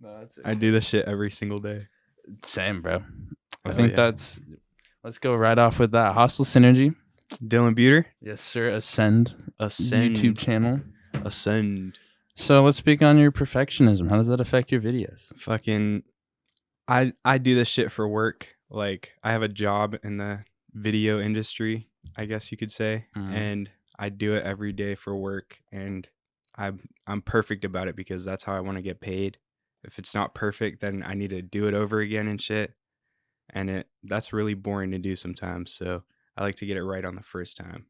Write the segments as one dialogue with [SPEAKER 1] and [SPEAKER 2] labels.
[SPEAKER 1] No, that's
[SPEAKER 2] I do this shit every single day.
[SPEAKER 1] same, bro. I
[SPEAKER 2] Oh,
[SPEAKER 1] think
[SPEAKER 2] yeah.
[SPEAKER 1] that's. Let's go right off with that. Hostile Synergy.
[SPEAKER 2] Dylan Buter.
[SPEAKER 1] Yes, sir. Ascend
[SPEAKER 2] Ascend.
[SPEAKER 1] YouTube channel.
[SPEAKER 2] Ascend.
[SPEAKER 1] So let's speak on your perfectionism. How does that affect your videos?
[SPEAKER 2] Fucking, I do this shit for work. Like, I have a job in the video industry, I guess you could say, and I do it every day for work, and I'm perfect about it because that's how I want to get paid. If it's not perfect, then I need to do it over again and shit. And that's really boring to do sometimes, so I like to get it right on the first time.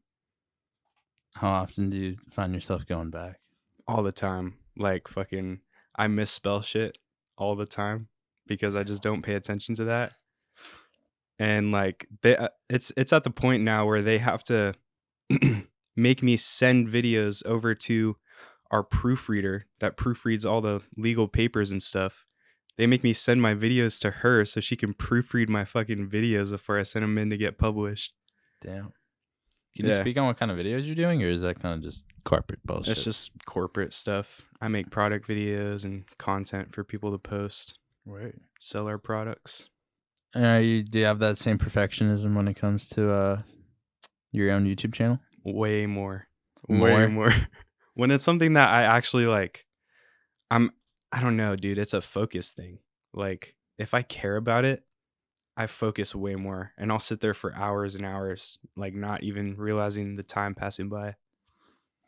[SPEAKER 1] How often do you find yourself going back?
[SPEAKER 2] All the time. Like, fucking, I misspell shit all the time because I just don't pay attention to that. And like it's at the point now where they have to make me send videos over to our proofreader that proofreads all the legal papers and stuff. They make me send my videos to her so she can proofread my fucking videos before I send them in to get published.
[SPEAKER 1] Damn. Can you speak on what kind of videos you're doing, or is that kind of just corporate bullshit?
[SPEAKER 2] It's just corporate stuff. I make product videos and content for people to post,
[SPEAKER 1] right.
[SPEAKER 2] Sell our products.
[SPEAKER 1] Do you have that same perfectionism when it comes to your own YouTube channel?
[SPEAKER 2] Way more.
[SPEAKER 1] More?
[SPEAKER 2] Way more. When it's something that I actually like, I don't know, dude. It's a focus thing. Like, if I care about it, I focus way more, and I'll sit there for hours and hours, like not even realizing the time passing by.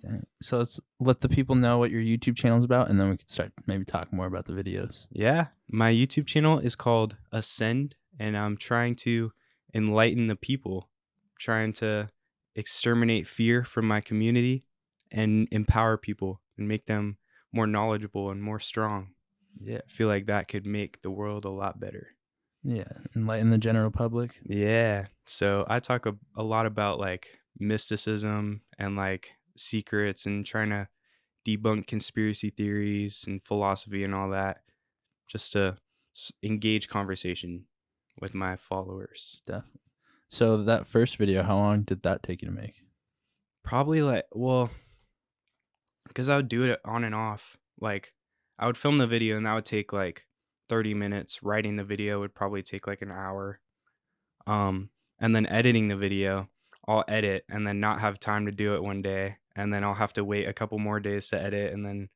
[SPEAKER 1] Dang. So let's let the people know what your YouTube channel is about, and then we can start maybe talk more about the videos.
[SPEAKER 2] Yeah, my YouTube channel is called Ascend, and I'm trying to enlighten the people, trying to exterminate fear from my community and empower people and make them more knowledgeable and more strong.
[SPEAKER 1] Yeah.
[SPEAKER 2] I feel like that could make the world a lot better.
[SPEAKER 1] Yeah, enlighten the general public.
[SPEAKER 2] Yeah. So I talk a lot about like mysticism and like secrets and trying to debunk conspiracy theories and philosophy and all that, just to engage conversation with my followers.
[SPEAKER 1] Definitely. So that first video, how long did that take you to make?
[SPEAKER 2] Probably like, well, because I would do it on and off. Like, I would film the video and that would take like 30 minutes. Writing the video would probably take like an hour. And then editing the video, I'll edit and then not have time to do it one day. And then I'll have to wait a couple more days to edit. And then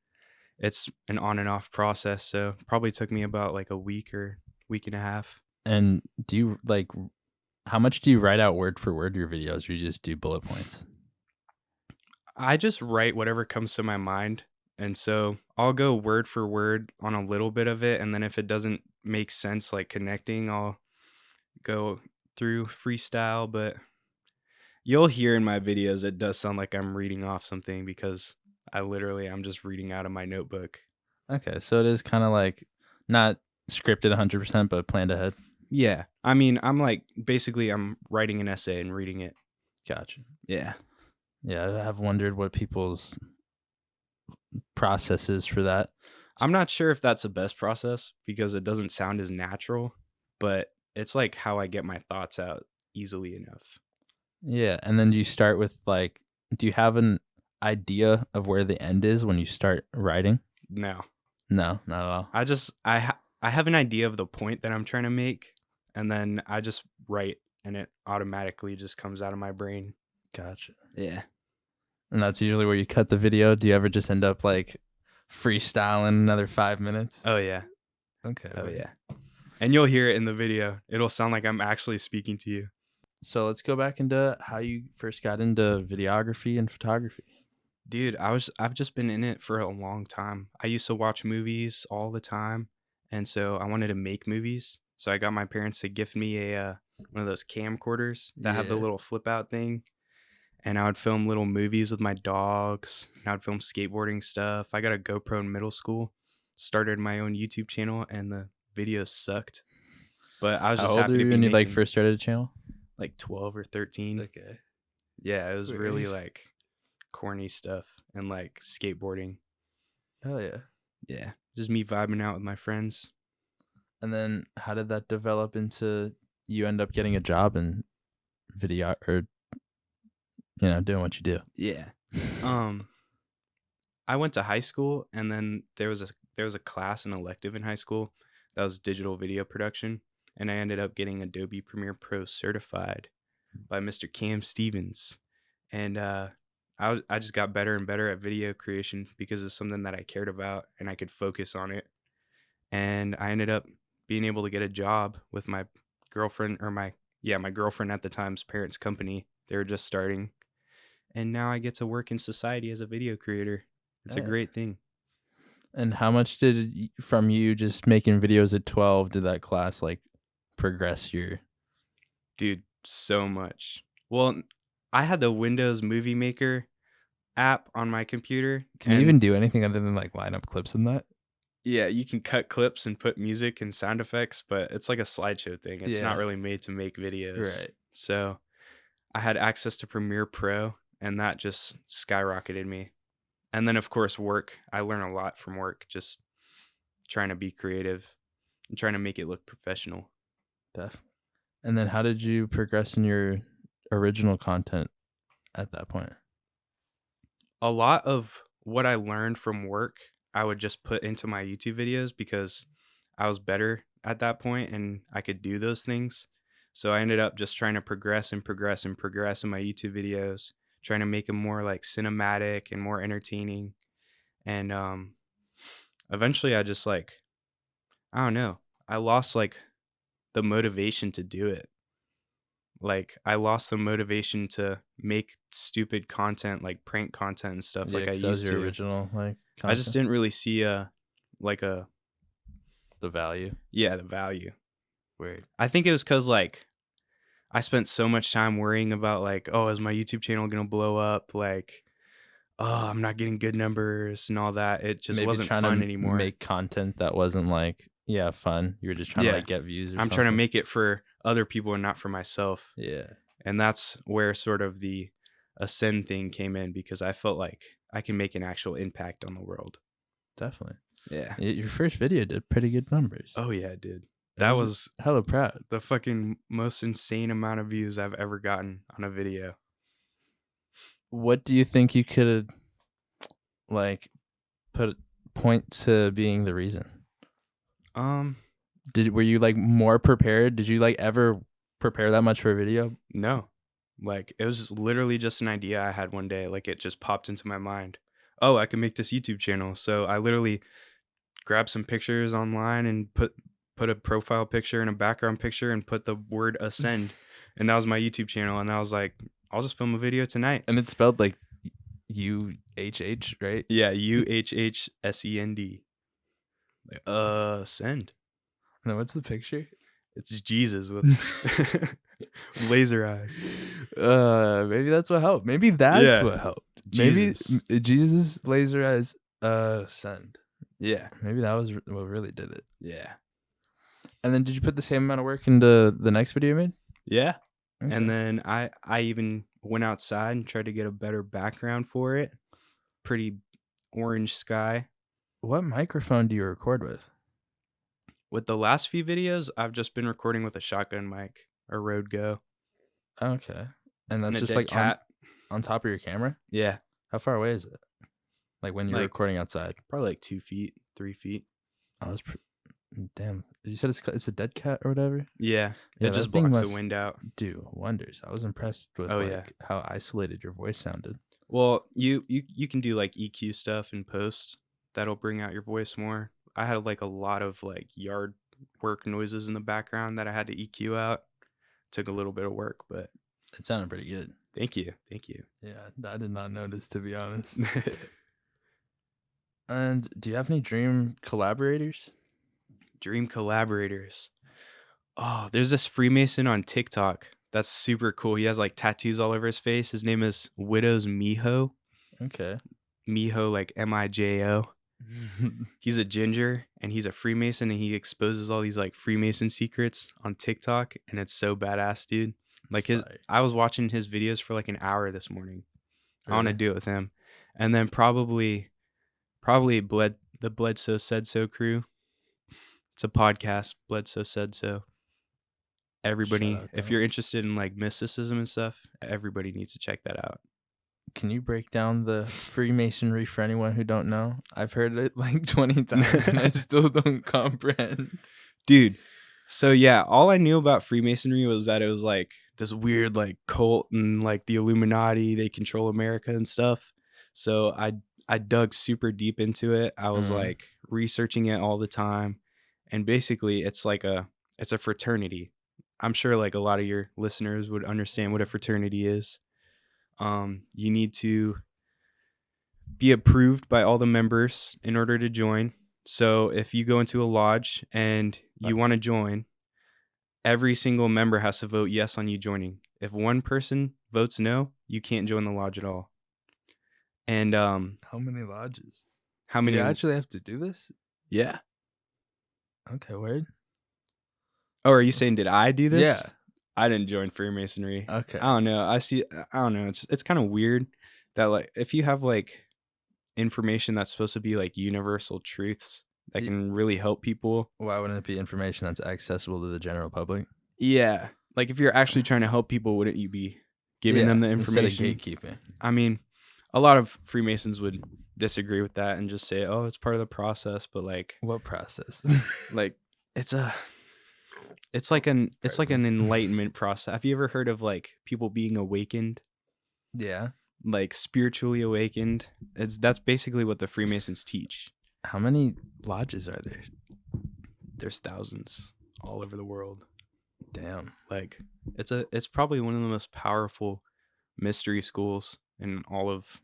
[SPEAKER 2] it's an on and off process. So probably took me about like a week or week and a half.
[SPEAKER 1] And do you like, how much do you write out word for word your videos, or you just do bullet points?
[SPEAKER 2] I just write whatever comes to my mind. And so I'll go word for word on a little bit of it. And then if it doesn't make sense, like connecting, I'll go through freestyle. But you'll hear in my videos, it does sound like I'm reading off something because I'm just reading out of my notebook.
[SPEAKER 1] Okay, so it is kind of like not scripted 100%, but planned ahead.
[SPEAKER 2] Yeah. I mean, I'm like, basically, I'm writing an essay and reading it.
[SPEAKER 1] Gotcha.
[SPEAKER 2] Yeah.
[SPEAKER 1] Yeah, I have wondered what people's process is for that.
[SPEAKER 2] I'm not sure if that's the best process because it doesn't sound as natural, but it's like how I get my thoughts out easily enough.
[SPEAKER 1] Yeah, and then do you start with like, do you have an idea of where the end is when you start writing?
[SPEAKER 2] No,
[SPEAKER 1] not at all.
[SPEAKER 2] I have an idea of the point that I'm trying to make, and then I just write, and it automatically just comes out of my brain.
[SPEAKER 1] Gotcha.
[SPEAKER 2] Yeah.
[SPEAKER 1] And that's usually where you cut the video. Do you ever just end up like freestyling another 5 minutes?
[SPEAKER 2] Oh yeah.
[SPEAKER 1] Okay.
[SPEAKER 2] Oh yeah. And you'll hear it in the video. It'll sound like I'm actually speaking to you.
[SPEAKER 1] So let's go back into how you first got into videography and photography.
[SPEAKER 2] Dude, I've just been in it for a long time. I used to watch movies all the time, and so I wanted to make movies. So I got my parents to gift me a one of those camcorders that have the little flip out thing, and I would film little movies with my dogs. And I would film skateboarding stuff. I got a GoPro in middle school, started my own YouTube channel, and the videos sucked. But I was just happy to be
[SPEAKER 1] when you like
[SPEAKER 2] making,
[SPEAKER 1] first started a channel?
[SPEAKER 2] like 12 or 13.
[SPEAKER 1] Okay.
[SPEAKER 2] Yeah, it was really like corny stuff and like skateboarding.
[SPEAKER 1] Hell yeah.
[SPEAKER 2] Yeah, just me vibing out with my friends.
[SPEAKER 1] And then how did that develop into you end up getting a job in video, or doing what you do?
[SPEAKER 2] Yeah. I went to high school, and then there was there was a class, an elective in high school that was digital video production, and I ended up getting Adobe Premiere Pro certified by Mr. Cam Stevens. And I just got better and better at video creation because it's something that I cared about and I could focus on it. And I ended up being able to get a job with my girlfriend, or my girlfriend at the time's parents' company. They were just starting, and now I get to work in society as a video creator. It's a
[SPEAKER 1] Hey.
[SPEAKER 2] great thing.
[SPEAKER 1] And how much from you just making videos at 12 did that class like progress your?
[SPEAKER 2] Dude, so much. Well, I had the Windows Movie Maker app on my computer,
[SPEAKER 1] Can you
[SPEAKER 2] and
[SPEAKER 1] even do anything other than like line up clips in that?
[SPEAKER 2] yeah, you can cut clips and put music and sound effects, but it's like a slideshow thing. It's not
[SPEAKER 1] Yeah.
[SPEAKER 2] really made to make videos.
[SPEAKER 1] Right.
[SPEAKER 2] So I had access to Premiere Pro, and that just skyrocketed me. And then, of course, work. I learn a lot from work, just trying to be creative and trying to make it look professional.
[SPEAKER 1] Definitely. And then how did you progress in your original content at that point?
[SPEAKER 2] A lot of what I learned from work, I would just put into my YouTube videos because I was better at that point and I could do those things. So I ended up just trying to progress and progress and progress in my YouTube videos, trying to make them more like cinematic and more entertaining. And eventually I just like, I don't know, I lost like the motivation to do it. Like I lost the motivation to make stupid content, like prank content and stuff
[SPEAKER 1] Yeah,
[SPEAKER 2] like I
[SPEAKER 1] because that was
[SPEAKER 2] used
[SPEAKER 1] your
[SPEAKER 2] to.
[SPEAKER 1] original like
[SPEAKER 2] I just
[SPEAKER 1] content,
[SPEAKER 2] didn't really see like a
[SPEAKER 1] the value.
[SPEAKER 2] the value.
[SPEAKER 1] Weird.
[SPEAKER 2] I think it was cuz like I spent so much time worrying about like, oh, is my YouTube channel going to blow up? Like, oh, I'm not getting good numbers and all that. It just
[SPEAKER 1] Maybe
[SPEAKER 2] wasn't
[SPEAKER 1] trying to
[SPEAKER 2] fun anymore.
[SPEAKER 1] make content that wasn't like fun. You were just trying to
[SPEAKER 2] Yeah.
[SPEAKER 1] like get views or
[SPEAKER 2] I'm trying to
[SPEAKER 1] something.
[SPEAKER 2] make it for other people and not for myself.
[SPEAKER 1] Yeah,
[SPEAKER 2] And that's where sort of the ascend thing came in, because I felt like I can make an actual impact on the world.
[SPEAKER 1] definitely.
[SPEAKER 2] Yeah.
[SPEAKER 1] Your first video did pretty good numbers.
[SPEAKER 2] Oh yeah, dude.
[SPEAKER 1] I
[SPEAKER 2] That
[SPEAKER 1] was
[SPEAKER 2] was
[SPEAKER 1] hella proud.
[SPEAKER 2] the fucking most insane amount of views I've ever gotten on a video.
[SPEAKER 1] What do you think you could like put point to being the reason?
[SPEAKER 2] Um,
[SPEAKER 1] Were you like more prepared? Did you like ever prepare that much for a video?
[SPEAKER 2] no. Like it was literally just an idea I had one day. Like it just popped into my mind. Oh, I can make this YouTube channel. So I literally grabbed some pictures online and put a profile picture and a background picture and put the word ascend. And that was my YouTube channel. And I was like, I'll just film a video tonight.
[SPEAKER 1] And it's spelled like UHH, right?
[SPEAKER 2] Yeah, UhhSend. Send.
[SPEAKER 1] No, what's the picture?
[SPEAKER 2] It's Jesus with laser eyes.
[SPEAKER 1] Maybe that's what helped. Maybe that's
[SPEAKER 2] Yeah.
[SPEAKER 1] what helped.
[SPEAKER 2] Jesus.
[SPEAKER 1] Maybe Jesus laser eyes send.
[SPEAKER 2] Yeah.
[SPEAKER 1] Maybe that was what really did it.
[SPEAKER 2] Yeah.
[SPEAKER 1] And then did you put the same amount of work into the next video you made?
[SPEAKER 2] Yeah.
[SPEAKER 1] Okay.
[SPEAKER 2] And then I even went outside and tried to get a better background for it. Pretty orange sky.
[SPEAKER 1] What microphone do you record with?
[SPEAKER 2] With the last few videos, I've just been recording with a shotgun mic, a Rode Go,
[SPEAKER 1] Okay. And
[SPEAKER 2] and
[SPEAKER 1] that's
[SPEAKER 2] a
[SPEAKER 1] just
[SPEAKER 2] dead
[SPEAKER 1] like
[SPEAKER 2] cat.
[SPEAKER 1] on top of your camera?
[SPEAKER 2] Yeah.
[SPEAKER 1] How far away is it? Like when you're
[SPEAKER 2] Like
[SPEAKER 1] recording outside?
[SPEAKER 2] probably like 2 feet, 3 feet.
[SPEAKER 1] Oh, that's damn. You said it's a dead cat or whatever?
[SPEAKER 2] Yeah.
[SPEAKER 1] Yeah,
[SPEAKER 2] It just
[SPEAKER 1] that thing
[SPEAKER 2] blocks the
[SPEAKER 1] must
[SPEAKER 2] wind out.
[SPEAKER 1] do wonders. I was impressed with
[SPEAKER 2] Oh yeah.
[SPEAKER 1] how isolated your voice sounded.
[SPEAKER 2] Well, you can do like EQ stuff in post. That'll bring out your voice more. I had like a lot of like yard work noises in the background that I had to EQ out. Took a little bit of work, but
[SPEAKER 1] It sounded pretty good.
[SPEAKER 2] thank you. Thank you.
[SPEAKER 1] Yeah, I did not notice, to be honest. And do you have any dream collaborators?
[SPEAKER 2] Dream collaborators. Oh, there's this Freemason on TikTok. That's super cool. He has like tattoos all over his face. His name is Widow's Miho.
[SPEAKER 1] Okay.
[SPEAKER 2] Miho, like Mijo. He's a ginger and he's a Freemason, and he exposes all these like Freemason secrets on TikTok, and it's so badass, dude. Like
[SPEAKER 1] Fire.
[SPEAKER 2] I was watching his videos for like an hour this morning. I want to
[SPEAKER 1] Really?
[SPEAKER 2] do it with him. And then probably the Bledsoe Said So crew. It's a podcast, Bledsoe Said So. Everybody,
[SPEAKER 1] Shout out
[SPEAKER 2] if
[SPEAKER 1] to
[SPEAKER 2] you're interested in like mysticism and stuff, everybody needs to check that out.
[SPEAKER 1] Can you break down the Freemasonry for anyone who don't know? I've heard it like 20 times and I still don't comprehend.
[SPEAKER 2] Dude, so yeah, all I knew about Freemasonry was that it was like this weird like cult and like the Illuminati, they control America and stuff. So I dug super deep into it. I was like researching it all the time. And basically it's a fraternity. I'm sure like a lot of your listeners would understand what a fraternity is. You need to be approved by all the members in order to join. So if you go into a lodge and you want to join, every single member has to vote yes on you joining. If one person votes no, you can't join the lodge at all. And
[SPEAKER 1] How many lodges?
[SPEAKER 2] how
[SPEAKER 1] Do
[SPEAKER 2] many?
[SPEAKER 1] you actually have to do this?
[SPEAKER 2] Yeah.
[SPEAKER 1] Okay, word.
[SPEAKER 2] Oh, are you saying did I do this?
[SPEAKER 1] Yeah.
[SPEAKER 2] I didn't join Freemasonry.
[SPEAKER 1] Okay.
[SPEAKER 2] I don't know. I don't know. It's kind of weird that like if you have like information that's supposed to be like universal truths that can really help people.
[SPEAKER 1] Why wouldn't it be information that's accessible to the general public?
[SPEAKER 2] Yeah. Like if you're actually trying to help people, wouldn't you be giving them the information?
[SPEAKER 1] Instead of gatekeeping.
[SPEAKER 2] I mean, a lot of Freemasons would disagree with that and just say, "Oh, it's part of the process." But like,
[SPEAKER 1] What process?
[SPEAKER 2] like it's like an enlightenment process. Have you ever heard of like people being awakened?
[SPEAKER 1] Yeah.
[SPEAKER 2] Like spiritually awakened? That's basically what the Freemasons teach.
[SPEAKER 1] How many lodges are there?
[SPEAKER 2] There's thousands all over the world.
[SPEAKER 1] Damn.
[SPEAKER 2] Like it's probably one of the most powerful mystery schools in all of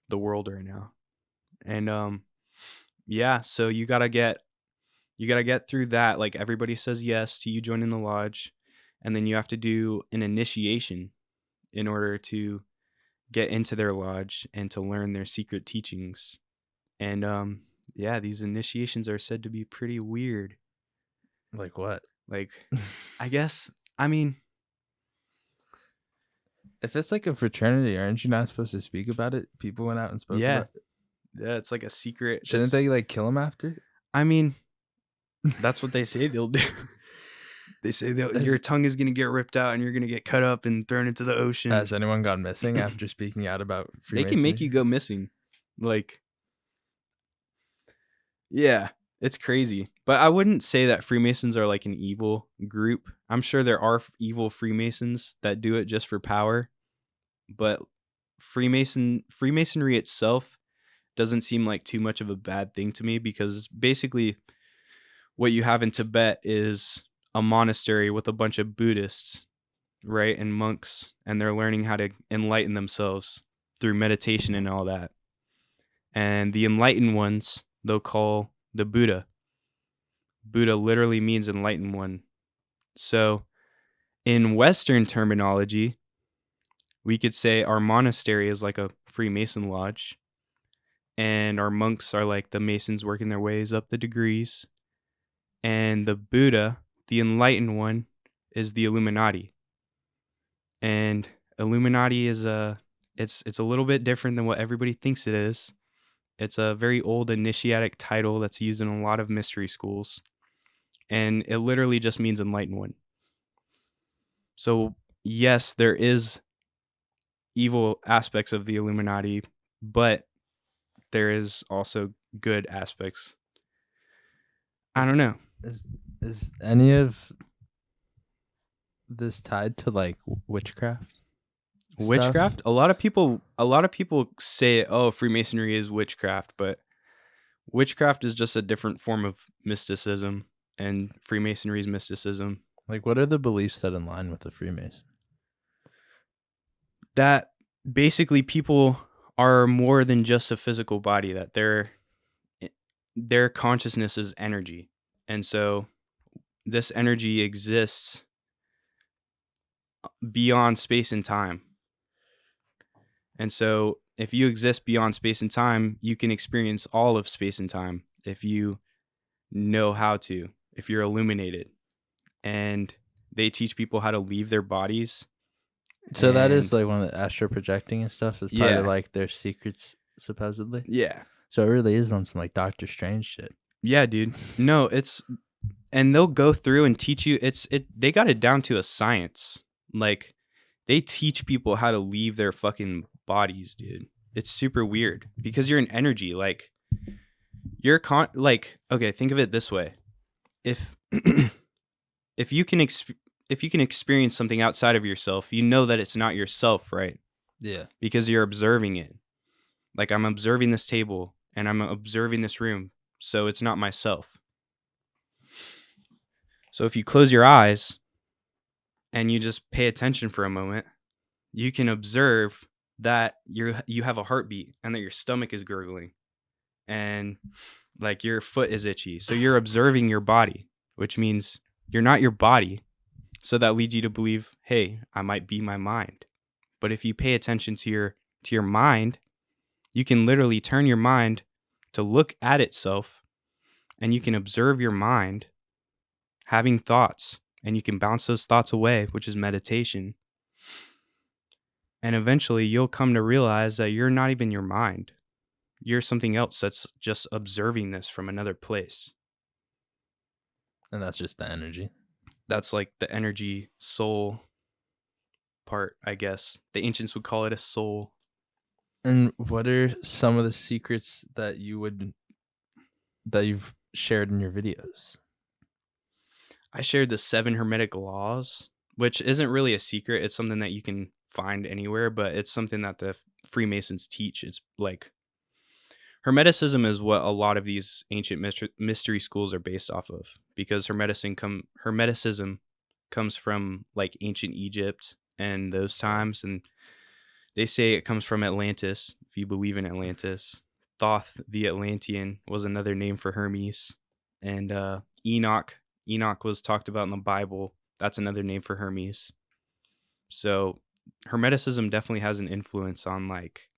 [SPEAKER 2] the world right now. And yeah, so you gotta get through that. Like everybody says yes to you joining the lodge, and then you have to do an initiation in order to get into their lodge and to learn their secret teachings. And yeah, these initiations are said to be pretty weird.
[SPEAKER 1] Like what?
[SPEAKER 2] Like I guess, I mean,
[SPEAKER 1] If it's like a fraternity, aren't you not supposed to speak about it? People went out and spoke about it.
[SPEAKER 2] Yeah, it's like a secret.
[SPEAKER 1] Shouldn't they like kill him after?
[SPEAKER 2] I mean, that's what they say they'll do. They say that your tongue is going to get ripped out and you're going to get cut up and thrown into the ocean.
[SPEAKER 1] Has anyone gone missing after speaking out about Freemasonry?
[SPEAKER 2] They can make you go missing. Like, yeah, it's crazy. But I wouldn't say that Freemasons are like an evil group. I'm sure there are evil Freemasons that do it just for power. But Freemasonry itself doesn't seem like too much of a bad thing to me, because basically what you have in Tibet is a monastery with a bunch of Buddhists, right, and monks, and they're learning how to enlighten themselves through meditation and all that. And the enlightened ones, they'll call the Buddha. Buddha literally means enlightened one. So in Western terminology, we could say our monastery is like a Freemason lodge, and our monks are like the Masons working their ways up the degrees. And the Buddha, the enlightened one, is the Illuminati. And Illuminati is it's a little bit different than what everybody thinks it is. It's a very old initiatic title that's used in a lot of mystery schools. And it literally just means enlightened one. So yes, there is evil aspects of the Illuminati, but there is also good aspects. I don't know.
[SPEAKER 1] Is any of this tied to like witchcraft?
[SPEAKER 2] Witchcraft? A lot of people say, "Oh, Freemasonry is witchcraft," but witchcraft is just a different form of mysticism, and Freemasonry is mysticism.
[SPEAKER 1] Like, what are the beliefs that in line with the Freemason?
[SPEAKER 2] That basically people are more than just a physical body, that their consciousness is energy. And so this energy exists beyond space and time. And so if you exist beyond space and time, you can experience all of space and time if you know how to, if you're illuminated. And they teach people how to leave their bodies.
[SPEAKER 1] So that is like one of the astral projecting and stuff is part of like their secrets, supposedly.
[SPEAKER 2] Yeah.
[SPEAKER 1] So it really is on some like Doctor Strange shit.
[SPEAKER 2] Yeah, dude. No, and they'll go through and teach you. They got it down to a science. Like they teach people how to leave their fucking bodies, dude. It's super weird because you're an energy. Like okay, think of it this way. If if you can if you can experience something outside of yourself, you know that it's not yourself, right?
[SPEAKER 1] Yeah.
[SPEAKER 2] Because you're observing it. Like I'm observing this table and I'm observing this room, so it's not myself. So if you close your eyes and you just pay attention for a moment, you can observe that you have a heartbeat and that your stomach is gurgling and like your foot is itchy. So you're observing your body, which means you're not your body. So that leads you to believe, hey, I might be my mind. But if you pay attention to your mind, you can literally turn your mind to look at itself, and you can observe your mind having thoughts, and you can bounce those thoughts away, which is meditation. And eventually you'll come to realize that you're not even your mind. You're something else that's just observing this from another place.
[SPEAKER 1] And that's just the energy.
[SPEAKER 2] That's like the energy soul part, I guess. The ancients would call it a soul.
[SPEAKER 1] And what are some of the secrets that you've shared in your videos?
[SPEAKER 2] I shared the 7 Hermetic laws, which isn't really a secret. It's something that you can find anywhere, but it's something that the Freemasons teach. It's like Hermeticism is what a lot of these ancient mystery schools are based off of, because Hermeticism comes from like ancient Egypt and those times, and they say it comes from Atlantis, if you believe in Atlantis. Thoth the Atlantean was another name for Hermes, and Enoch was talked about in the Bible. That's another name for Hermes. So Hermeticism definitely has an influence on like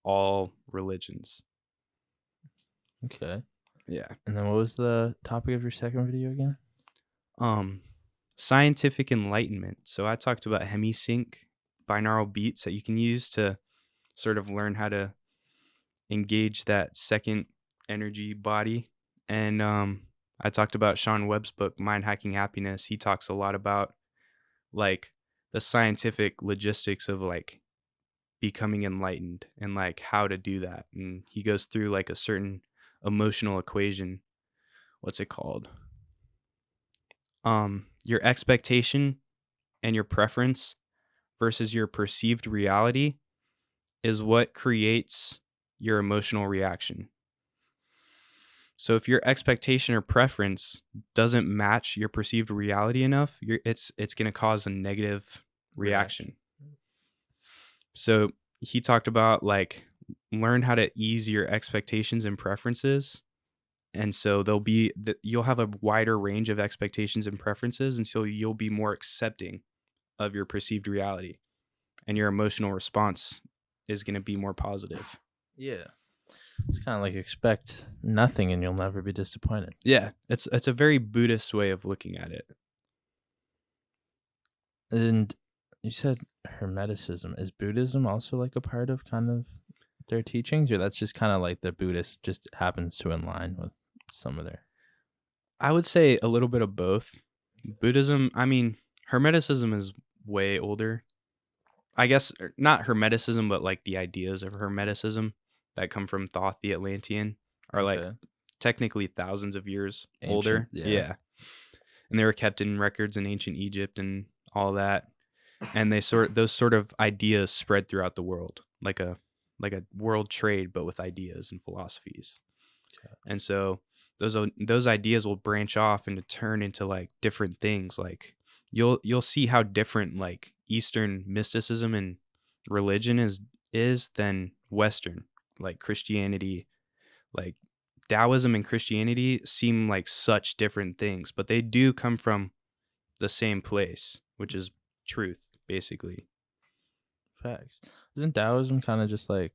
[SPEAKER 2] all religions.
[SPEAKER 1] Okay.
[SPEAKER 2] Yeah.
[SPEAKER 1] And then what was the topic of your second video again?
[SPEAKER 2] Scientific enlightenment. So I talked about hemisync, binaural beats that you can use to sort of learn how to engage that second energy body. And I talked about Sean Webb's book, Mind Hacking Happiness. He talks a lot about like the scientific logistics of like becoming enlightened and like how to do that. And he goes through like a certain emotional equation. What's it called? Your expectation and your preference versus your perceived reality is what creates your emotional reaction. So if your expectation or preference doesn't match your perceived reality enough, it's going to cause a negative reaction. So he talked about like learn how to ease your expectations and preferences. And so you'll have a wider range of expectations and preferences, and so you'll be more accepting of your perceived reality, and your emotional response is going to be more positive.
[SPEAKER 1] Yeah. It's kind of like expect nothing and you'll never be disappointed.
[SPEAKER 2] Yeah, it's a very Buddhist way of looking at it.
[SPEAKER 1] And you said Hermeticism. Is Buddhism also like a part of kind of their teachings, or that's just kind of like the Buddhist just happens to align with some of their?
[SPEAKER 2] I would say a little bit of both. Buddhism, I mean, Hermeticism is way older. I guess not Hermeticism, but like the ideas of Hermeticism that come from Thoth the Atlantean are like technically thousands of years older. Yeah. And they were kept in records in ancient Egypt and all that. And those sort of ideas spread throughout the world, like a world trade, but with ideas and philosophies. Okay. And so those ideas will branch off and to turn into like different things. Like you'll see how different like Eastern mysticism and religion is than Western, like Christianity. Like Taoism and Christianity seem like such different things, but they do come from the same place, which is truth, basically.
[SPEAKER 1] Facts. Isn't Taoism kind of just like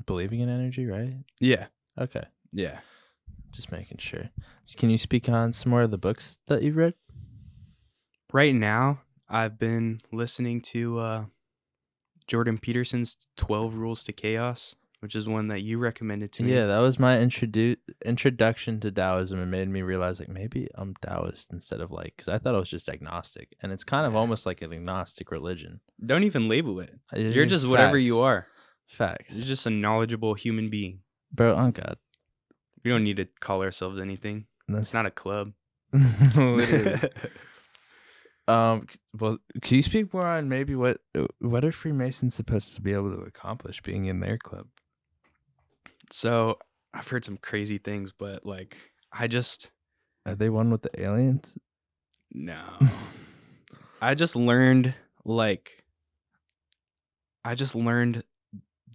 [SPEAKER 1] believing in energy, right?
[SPEAKER 2] Yeah.
[SPEAKER 1] Okay.
[SPEAKER 2] Yeah.
[SPEAKER 1] Just making sure. Can you speak on some more of the books that you've read?
[SPEAKER 2] Right now, I've been listening to Jordan Peterson's 12 Rules to Chaos. which is one that you recommended to me.
[SPEAKER 1] Yeah, that was my introduction to Taoism. It made me realize like maybe I'm Taoist instead of like, because I thought I was just agnostic, and it's kind of almost like an agnostic religion.
[SPEAKER 2] Don't even label it. You're just whatever you are.
[SPEAKER 1] Facts.
[SPEAKER 2] You're just a knowledgeable human being.
[SPEAKER 1] Bro, on God.
[SPEAKER 2] We don't need to call ourselves anything. It's not a club.
[SPEAKER 1] Well, can you speak more on maybe what are Freemasons supposed to be able to accomplish being in their club?
[SPEAKER 2] So I've heard some crazy things, but like
[SPEAKER 1] Are they one with the aliens?
[SPEAKER 2] No. I just learned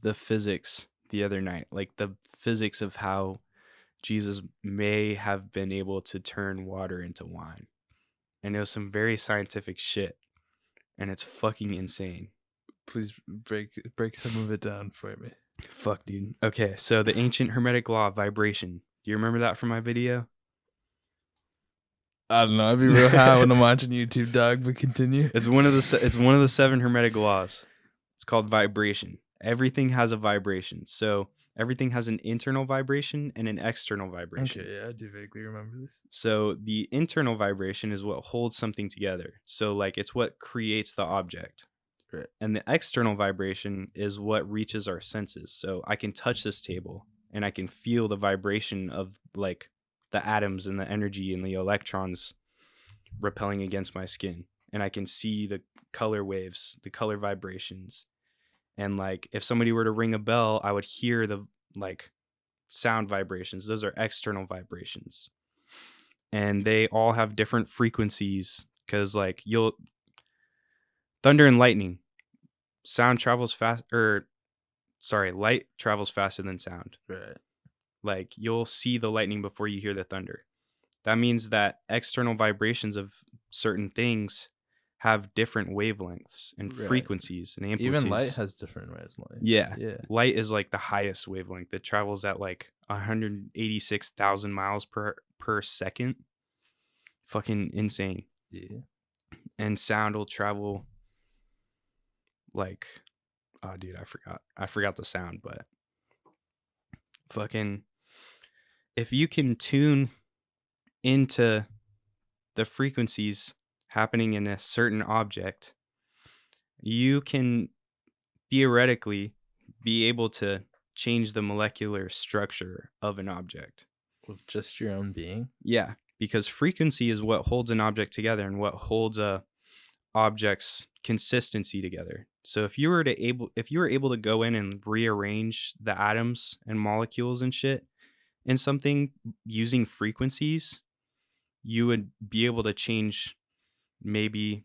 [SPEAKER 2] the physics the other night, like the physics of how Jesus may have been able to turn water into wine. And it was some very scientific shit. And it's fucking insane.
[SPEAKER 1] Please break some of it down for me.
[SPEAKER 2] Fuck, dude. Okay, so the ancient Hermetic law of vibration. Do you remember that from my video?
[SPEAKER 1] I don't know. I'd be real high when I'm watching YouTube, dog. But continue.
[SPEAKER 2] It's one of the 7 Hermetic laws. It's called vibration. Everything has a vibration. So everything has an internal vibration and an external vibration.
[SPEAKER 1] Okay, yeah, I do vaguely remember this.
[SPEAKER 2] So the internal vibration is what holds something together. So like it's what creates the object.
[SPEAKER 1] Right.
[SPEAKER 2] And the external vibration is what reaches our senses. So I can touch this table and I can feel the vibration of like the atoms and the energy and the electrons repelling against my skin. And I can see the color waves, the color vibrations. And like if somebody were to ring a bell, I would hear the like sound vibrations. Those are external vibrations. And they all have different frequencies because like thunder and lightning, light travels faster than sound.
[SPEAKER 1] Right.
[SPEAKER 2] Like you'll see the lightning before you hear the thunder. That means that external vibrations of certain things have different wavelengths and frequencies and amplitudes.
[SPEAKER 1] Even light has different wavelengths.
[SPEAKER 2] Yeah. Light is like the highest wavelength. It travels at like 186,000 miles per second. Fucking insane.
[SPEAKER 1] Yeah.
[SPEAKER 2] And sound will travel like, oh dude, I forgot the sound, but fucking if you can tune into the frequencies happening in a certain object, you can theoretically be able to change the molecular structure of an object
[SPEAKER 1] with just your own being.
[SPEAKER 2] Yeah, because frequency is what holds an object together and what holds a object's consistency together. So if you were able to go in and rearrange the atoms and molecules and shit in something using frequencies, you would be able to change maybe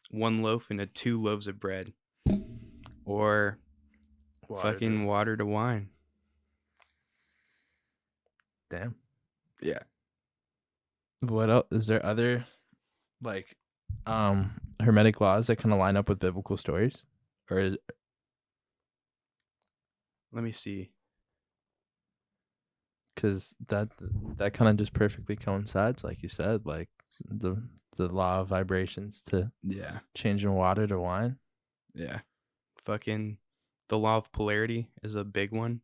[SPEAKER 2] one loaf into 2 loaves of bread, or water to wine.
[SPEAKER 1] Damn.
[SPEAKER 2] Yeah.
[SPEAKER 1] What else? Is there other like Hermetic laws that kind of line up with biblical stories, or
[SPEAKER 2] let me see,
[SPEAKER 1] because that kind of just perfectly coincides, like you said, like the law of vibrations to changing water to wine.
[SPEAKER 2] Yeah. Fucking the law of polarity is a big one.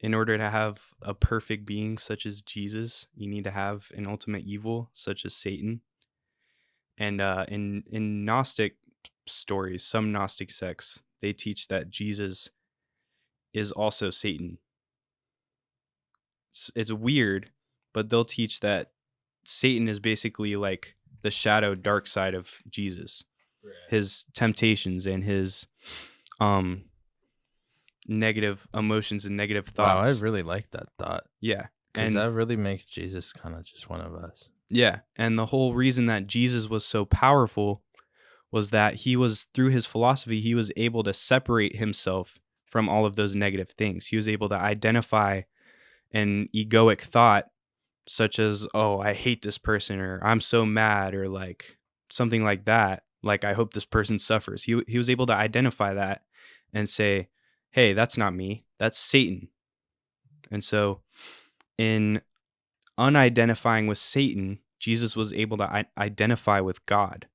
[SPEAKER 2] In order to have a perfect being such as Jesus, you need to have an ultimate evil such as Satan. And in Gnostic stories, some Gnostic sects, they teach that Jesus is also Satan. It's weird, but they'll teach that Satan is basically like the shadow dark side of Jesus. Right. His temptations and his negative emotions and negative thoughts.
[SPEAKER 1] Wow, I really like that thought.
[SPEAKER 2] Yeah.
[SPEAKER 1] Because that really makes Jesus kind of just one of us.
[SPEAKER 2] Yeah. And the whole reason that Jesus was so powerful was that through his philosophy, he was able to separate himself from all of those negative things. He was able to identify an egoic thought such as, oh, I hate this person, or I'm so mad, or like something like that. Like, I hope this person suffers. He was able to identify that and say, hey, that's not me. That's Satan. And so in unidentifying with Satan, Jesus was able to identify with God.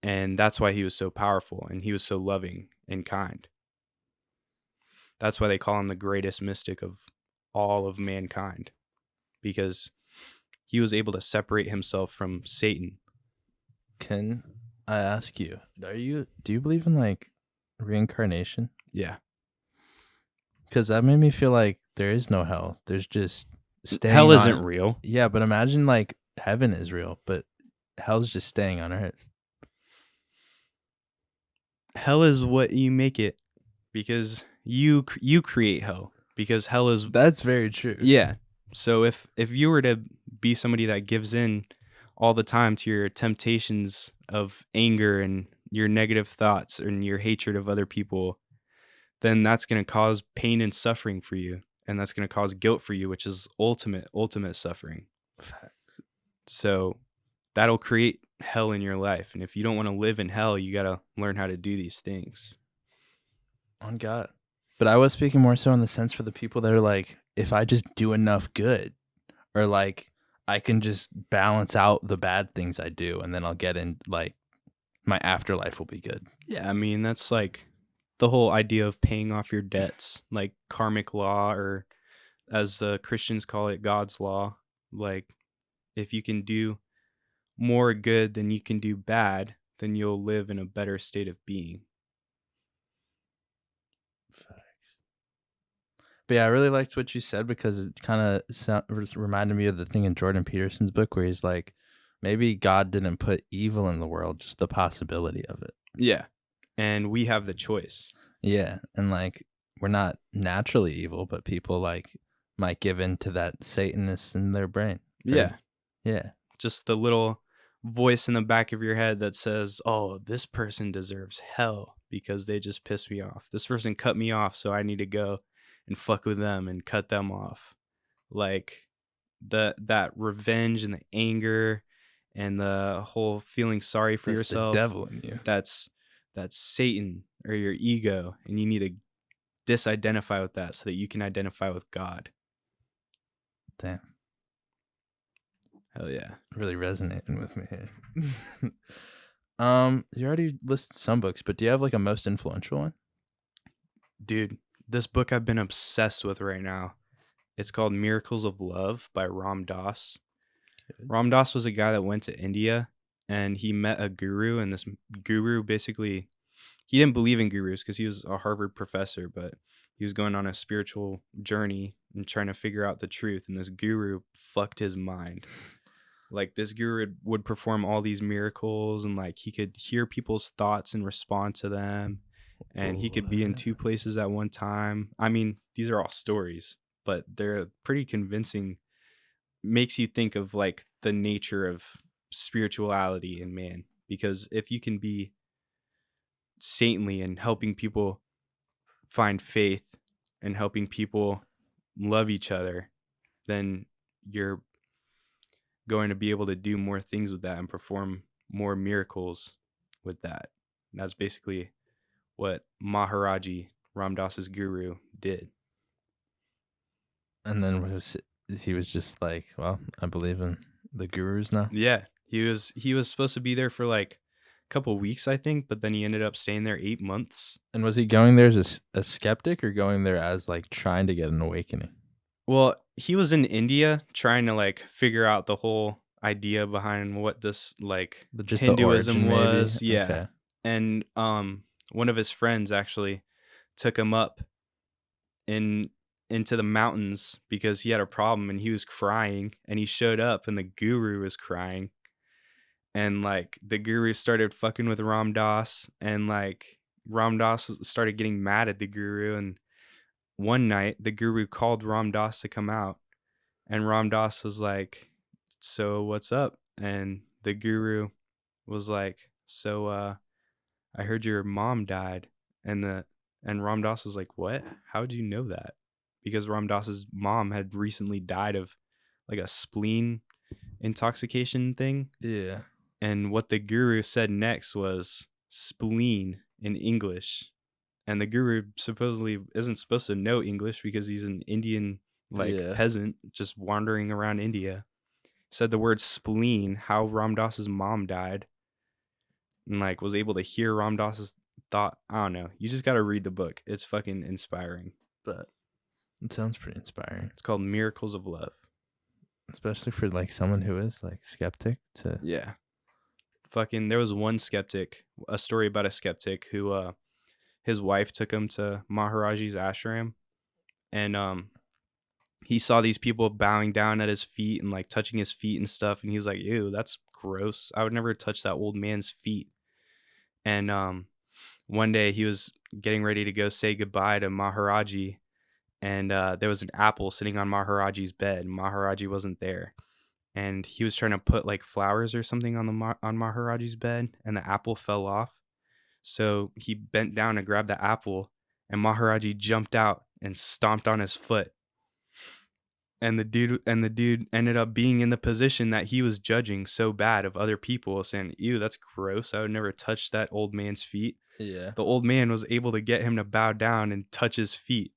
[SPEAKER 2] And that's why he was so powerful and he was so loving and kind. That's why they call him the greatest mystic of all of mankind, because he was able to separate himself from Satan.
[SPEAKER 1] Can I ask you, do you believe in like reincarnation?
[SPEAKER 2] Yeah.
[SPEAKER 1] Because that made me feel like there is no hell. There's just
[SPEAKER 2] Hell
[SPEAKER 1] staying
[SPEAKER 2] isn't
[SPEAKER 1] on.
[SPEAKER 2] real.
[SPEAKER 1] Yeah, but imagine like heaven is real, but hell's just staying on earth.
[SPEAKER 2] Hell is what you make it, because you create hell, because hell is,
[SPEAKER 1] That's very true.
[SPEAKER 2] yeah. So if you were to be somebody that gives in all the time to your temptations of anger and your negative thoughts and your hatred of other people, then that's going to cause pain and suffering for you, and that's going to cause guilt for you, which is ultimate suffering.
[SPEAKER 1] Facts.
[SPEAKER 2] So that'll create hell in your life, and if you don't want to live in hell, you got to learn how to do these things.
[SPEAKER 1] On God. But I was speaking more so in the sense for the people that are like, if I just do enough good, or like I can just balance out the bad things I do, and then I'll get in like my afterlife will be good.
[SPEAKER 2] Yeah, I mean, that's like the whole idea of paying off your debts, like karmic law, or as Christians call it, God's law. Like, if you can do more good than you can do bad, then you'll live in a better state of being.
[SPEAKER 1] Facts. But yeah, I really liked what you said because it kind of reminded me of the thing in Jordan Peterson's book where he's like, maybe God didn't put evil in the world, just the possibility of it.
[SPEAKER 2] Yeah. And we have the choice.
[SPEAKER 1] Yeah. And like, we're not naturally evil, but people like might give in to that Satanist in their brain.
[SPEAKER 2] Yeah.
[SPEAKER 1] Yeah.
[SPEAKER 2] Just the little voice in the back of your head that says, oh, this person deserves hell because they just pissed me off. This person cut me off, so I need to go and fuck with them and cut them off. Like that revenge and the anger and the whole feeling sorry for
[SPEAKER 1] That's
[SPEAKER 2] yourself.
[SPEAKER 1] the devil in you.
[SPEAKER 2] That's Satan or your ego, and you need to disidentify with that so that you can identify with God.
[SPEAKER 1] Damn.
[SPEAKER 2] Hell yeah.
[SPEAKER 1] Really resonating with me here. You already listed some books, but do you have like a most influential one?
[SPEAKER 2] Dude, this book I've been obsessed with right now. It's called Miracles of Love by Ram Dass.
[SPEAKER 1] Good.
[SPEAKER 2] Ram Dass was a guy that went to India, and he met a guru, and this guru basically, he didn't believe in gurus because he was a Harvard professor, but he was going on a spiritual journey and trying to figure out the truth, and this guru fucked his mind. Like, this guru would perform all these miracles, and like he could hear people's thoughts and respond to them, and he could be in two places at one time. I mean, these are all stories, but they're pretty convincing. Makes you think of like the nature of spirituality in man, because if you can be saintly and helping people find faith and helping people love each other, then you're going to be able to do more things with that and perform more miracles with that. And that's basically what Maharaji, Ram Dass's guru, did.
[SPEAKER 1] And then he was just like, well, I believe in the gurus now.
[SPEAKER 2] Yeah, he was supposed to be there for like a couple weeks, I think, but then he ended up staying there 8 months.
[SPEAKER 1] And was he going there as a skeptic or going there as like trying to get an awakening?
[SPEAKER 2] Well, he was in India trying to like figure out the whole idea behind what this like
[SPEAKER 1] Just
[SPEAKER 2] Hinduism
[SPEAKER 1] the origin,
[SPEAKER 2] was.
[SPEAKER 1] maybe?
[SPEAKER 2] Yeah.
[SPEAKER 1] Okay.
[SPEAKER 2] And one of his friends actually took him up into the mountains because he had a problem and he was crying, and he showed up and the guru was crying, and like the guru started fucking with Ram Dass, and like Ram Dass started getting mad at the guru, and one night the guru called Ram Dass to come out, and Ram Dass was like, so what's up? And the guru was like, so I heard your mom died. And Ram Dass was like, what? How did you know that? Because Ram Dass's mom had recently died of like a spleen intoxication thing.
[SPEAKER 1] Yeah.
[SPEAKER 2] And what the guru said next was spleen in English. And the guru supposedly isn't supposed to know English because he's an Indian peasant just wandering around India. Said the word spleen, how Ram Dass's mom died. and like was able to hear Ram Dass's thought. I don't know. You just got to read the book. It's fucking inspiring.
[SPEAKER 1] But it sounds pretty inspiring,
[SPEAKER 2] It's called Miracles of Love.
[SPEAKER 1] especially for like someone who is like skeptic to.
[SPEAKER 2] Yeah. Fucking there was one skeptic, a story about a skeptic who his wife took him to Maharaji's ashram, and he saw these people bowing down at his feet and like touching his feet and stuff, and he was like, ew, that's gross. I would never touch that old man's feet. And one day he was getting ready to go say goodbye to Maharaji, and there was an apple sitting on Maharaji's bed. Maharaji wasn't there, and he was trying to put like flowers or something on on Maharaji's bed, and the apple fell off. So he bent down to grab the apple, and Maharaji jumped out and stomped on his foot. And the dude ended up being in the position that he was judging so bad of other people, saying, ew, that's gross. I would never touch that old man's feet.
[SPEAKER 1] Yeah.
[SPEAKER 2] The old man was able to get him to bow down and touch his feet.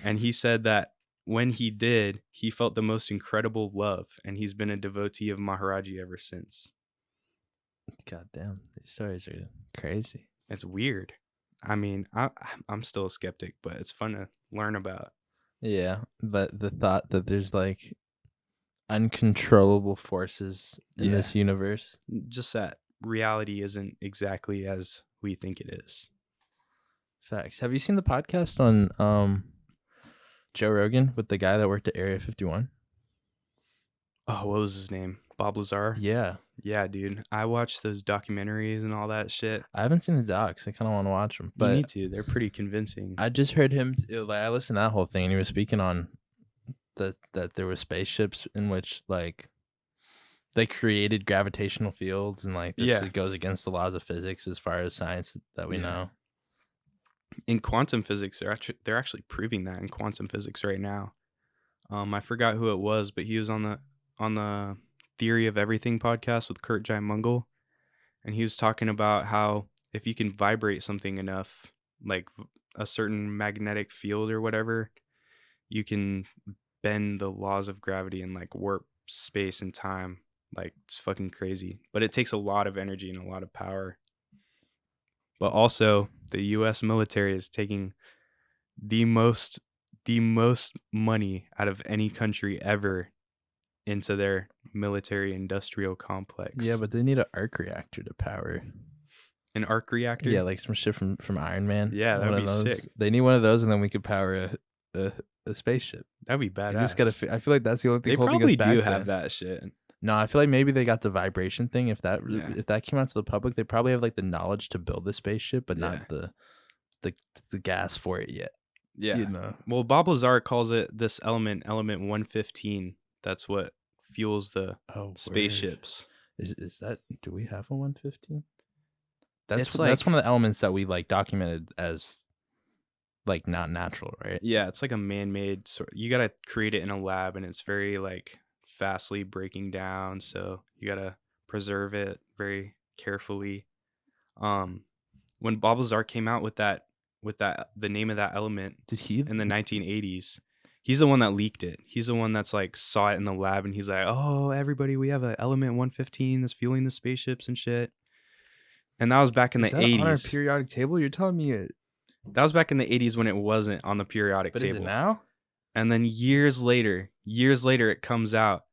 [SPEAKER 2] And he said that when he did, he felt the most incredible love, and he's been a devotee of Maharaji ever since.
[SPEAKER 1] God damn, these stories are crazy.
[SPEAKER 2] It's weird. I mean, I'm still a skeptic, but it's fun to learn about.
[SPEAKER 1] Yeah, but the thought that there's like uncontrollable forces in this universe.
[SPEAKER 2] Just that reality isn't exactly as we think it is.
[SPEAKER 1] Facts. Have you seen the podcast on Joe Rogan with the guy that worked at Area 51?
[SPEAKER 2] Oh, what was his name? Bob Lazar?
[SPEAKER 1] Yeah.
[SPEAKER 2] Yeah, dude. I watched those documentaries and all that shit.
[SPEAKER 1] I haven't seen the docs. I kind of want to watch them. But
[SPEAKER 2] you need to. They're pretty convincing.
[SPEAKER 1] I just heard him. I listened to that whole thing, and he was speaking on that there were spaceships in which like they created gravitational fields, and like this goes against the laws of physics as far as science that we know.
[SPEAKER 2] In quantum physics, they're actually proving that in quantum physics right now. I forgot who it was, but he was on the Theory of Everything podcast with Kurt Mungle, and he was talking about how if you can vibrate something enough, like a certain magnetic field or whatever, you can bend the laws of gravity and like warp space and time. Like, it's fucking crazy, but it takes a lot of energy and a lot of power. But also, the U.S. military is taking the most money out of any country ever into their military industrial complex.
[SPEAKER 1] Yeah, but they need an arc reactor to power.
[SPEAKER 2] An arc reactor?
[SPEAKER 1] Yeah, like some shit from Iron Man.
[SPEAKER 2] Yeah, that'd be sick.
[SPEAKER 1] They need one of those, and then we could power a spaceship.
[SPEAKER 2] That'd be badass.
[SPEAKER 1] You just gotta. I feel like that's the only thing
[SPEAKER 2] they
[SPEAKER 1] holding
[SPEAKER 2] probably
[SPEAKER 1] us back.
[SPEAKER 2] Do have that shit.
[SPEAKER 1] No, I feel like maybe they got the vibration thing. If that came out to the public, they probably have like the knowledge to build the spaceship, but not the gas for it yet.
[SPEAKER 2] Yeah.
[SPEAKER 1] You know.
[SPEAKER 2] Well, Bob Lazar calls it this element 115. That's what fuels the spaceships.
[SPEAKER 1] Is that? Do we have a 115? That's
[SPEAKER 2] like,
[SPEAKER 1] that's one of the elements that we like documented as like not natural, right?
[SPEAKER 2] Yeah, it's like a man-made sort. You gotta create it in a lab, and it's very like fastly breaking down. So you gotta preserve it very carefully. When Bob Lazar came out with that the name of that element,
[SPEAKER 1] did he
[SPEAKER 2] in the 1980s? He's the one that leaked it. He's the one that's like saw it in the lab, and he's like, "Oh, everybody, we have an element 115 that's fueling the spaceships and shit." And that was back in the 80s.
[SPEAKER 1] On our periodic table? You're telling me it?
[SPEAKER 2] That was back in the 80s when it wasn't on the periodic table.
[SPEAKER 1] But is it now?
[SPEAKER 2] And then years later, it comes out,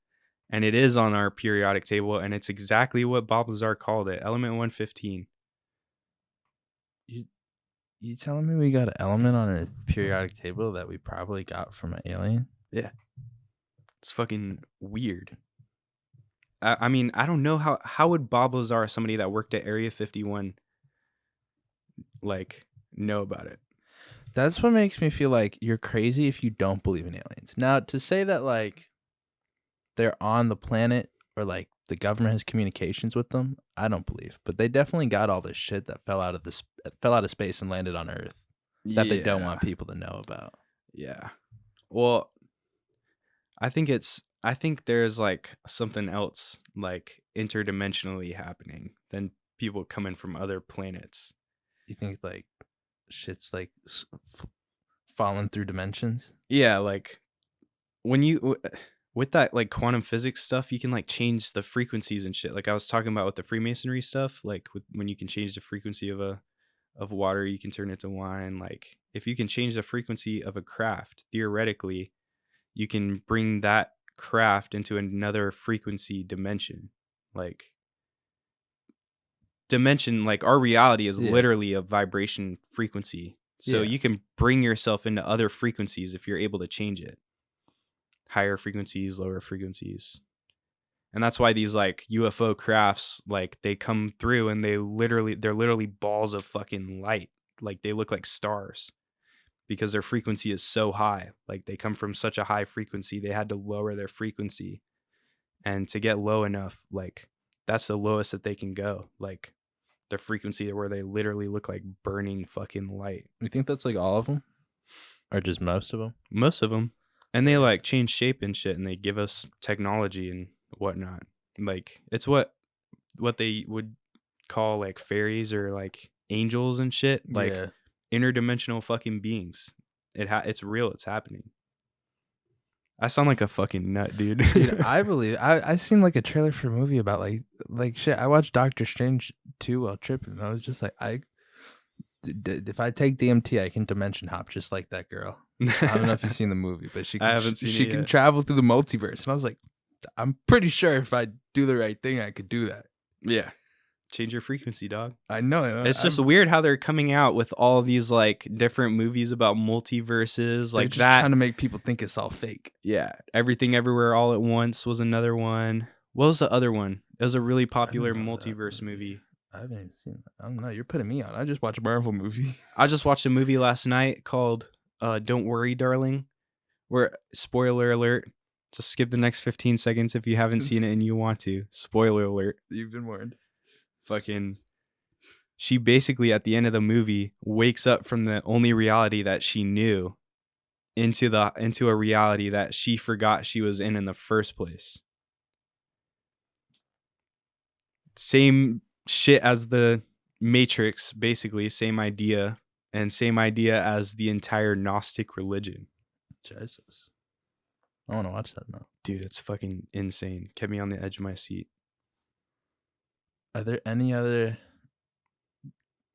[SPEAKER 2] and it is on our periodic table, and it's exactly what Bob Lazar called it, element 115.
[SPEAKER 1] You telling me we got an element on our periodic table that we probably got from an alien?
[SPEAKER 2] Yeah. It's fucking weird. I mean, I don't know how would Bob Lazar, somebody that worked at Area 51, like, know about it?
[SPEAKER 1] That's what makes me feel like you're crazy if you don't believe in aliens. Now, to say that like they're on the planet or like the government has communications with them, I don't believe. But they definitely got all this shit that fell out of space and landed on Earth that they don't want people to know about.
[SPEAKER 2] Yeah. Well, I think there's like something else like interdimensionally happening than people coming from other planets.
[SPEAKER 1] You think like shit's like falling through dimensions?
[SPEAKER 2] Yeah, like when you with that like quantum physics stuff, you can like change the frequencies and shit. Like I was talking about with the Freemasonry stuff, like when you can change the frequency of water, you can turn it to wine. Like if you can change the frequency of a craft, theoretically, you can bring that craft into another frequency dimension. Like our reality is
[SPEAKER 1] Yeah.
[SPEAKER 2] literally a vibration frequency. So
[SPEAKER 1] Yeah.
[SPEAKER 2] you can bring yourself into other frequencies if you're able to change it. Higher frequencies, lower frequencies. And that's why these like UFO crafts, like they come through and they're literally balls of fucking light. Like they look like stars because their frequency is so high. Like they come from such a high frequency, they had to lower their frequency. And to get low enough, like that's the lowest that they can go. Like the frequency where they literally look like burning fucking light.
[SPEAKER 1] You think that's like all of them, or just most of them?
[SPEAKER 2] Most of them. And they like change shape and shit, and they give us technology and whatnot. Like it's what they would call like fairies or like angels and shit. Like interdimensional fucking beings. It's real. It's happening. I sound like a fucking nut, dude.
[SPEAKER 1] Dude, I believe I seen like a trailer for a movie about like shit. I watched Doctor Strange 2 while tripping, and I was just like, if I take DMT, I can dimension hop just like that girl. I don't know if you've seen the movie, but she can travel through the multiverse, and I was like, I'm pretty sure if I do the right thing, I could do that.
[SPEAKER 2] Yeah. Change your frequency, dog.
[SPEAKER 1] I know.
[SPEAKER 2] It's just weird how they're coming out with all these like different movies about multiverses, like
[SPEAKER 1] just
[SPEAKER 2] that.
[SPEAKER 1] Trying to make people think it's all fake.
[SPEAKER 2] Yeah, Everything Everywhere All at Once was another one. What was the other one? It was a really popular multiverse movie.
[SPEAKER 1] I haven't even seen that. I don't know. You're putting me on. I just watched a Marvel movie.
[SPEAKER 2] I just watched a movie last night called "Don't Worry, Darling." Where, spoiler alert, just skip the next 15 seconds if you haven't seen it and you want to. Spoiler alert.
[SPEAKER 1] You've been warned.
[SPEAKER 2] Fucking, she basically at the end of the movie wakes up from the only reality that she knew into a reality that she forgot she was in the first place. Same shit as the Matrix, basically same idea, and same idea as the entire Gnostic religion.
[SPEAKER 1] Jesus, I want to watch that now,
[SPEAKER 2] dude. It's fucking insane. Kept me on the edge of my seat.
[SPEAKER 1] Are there any other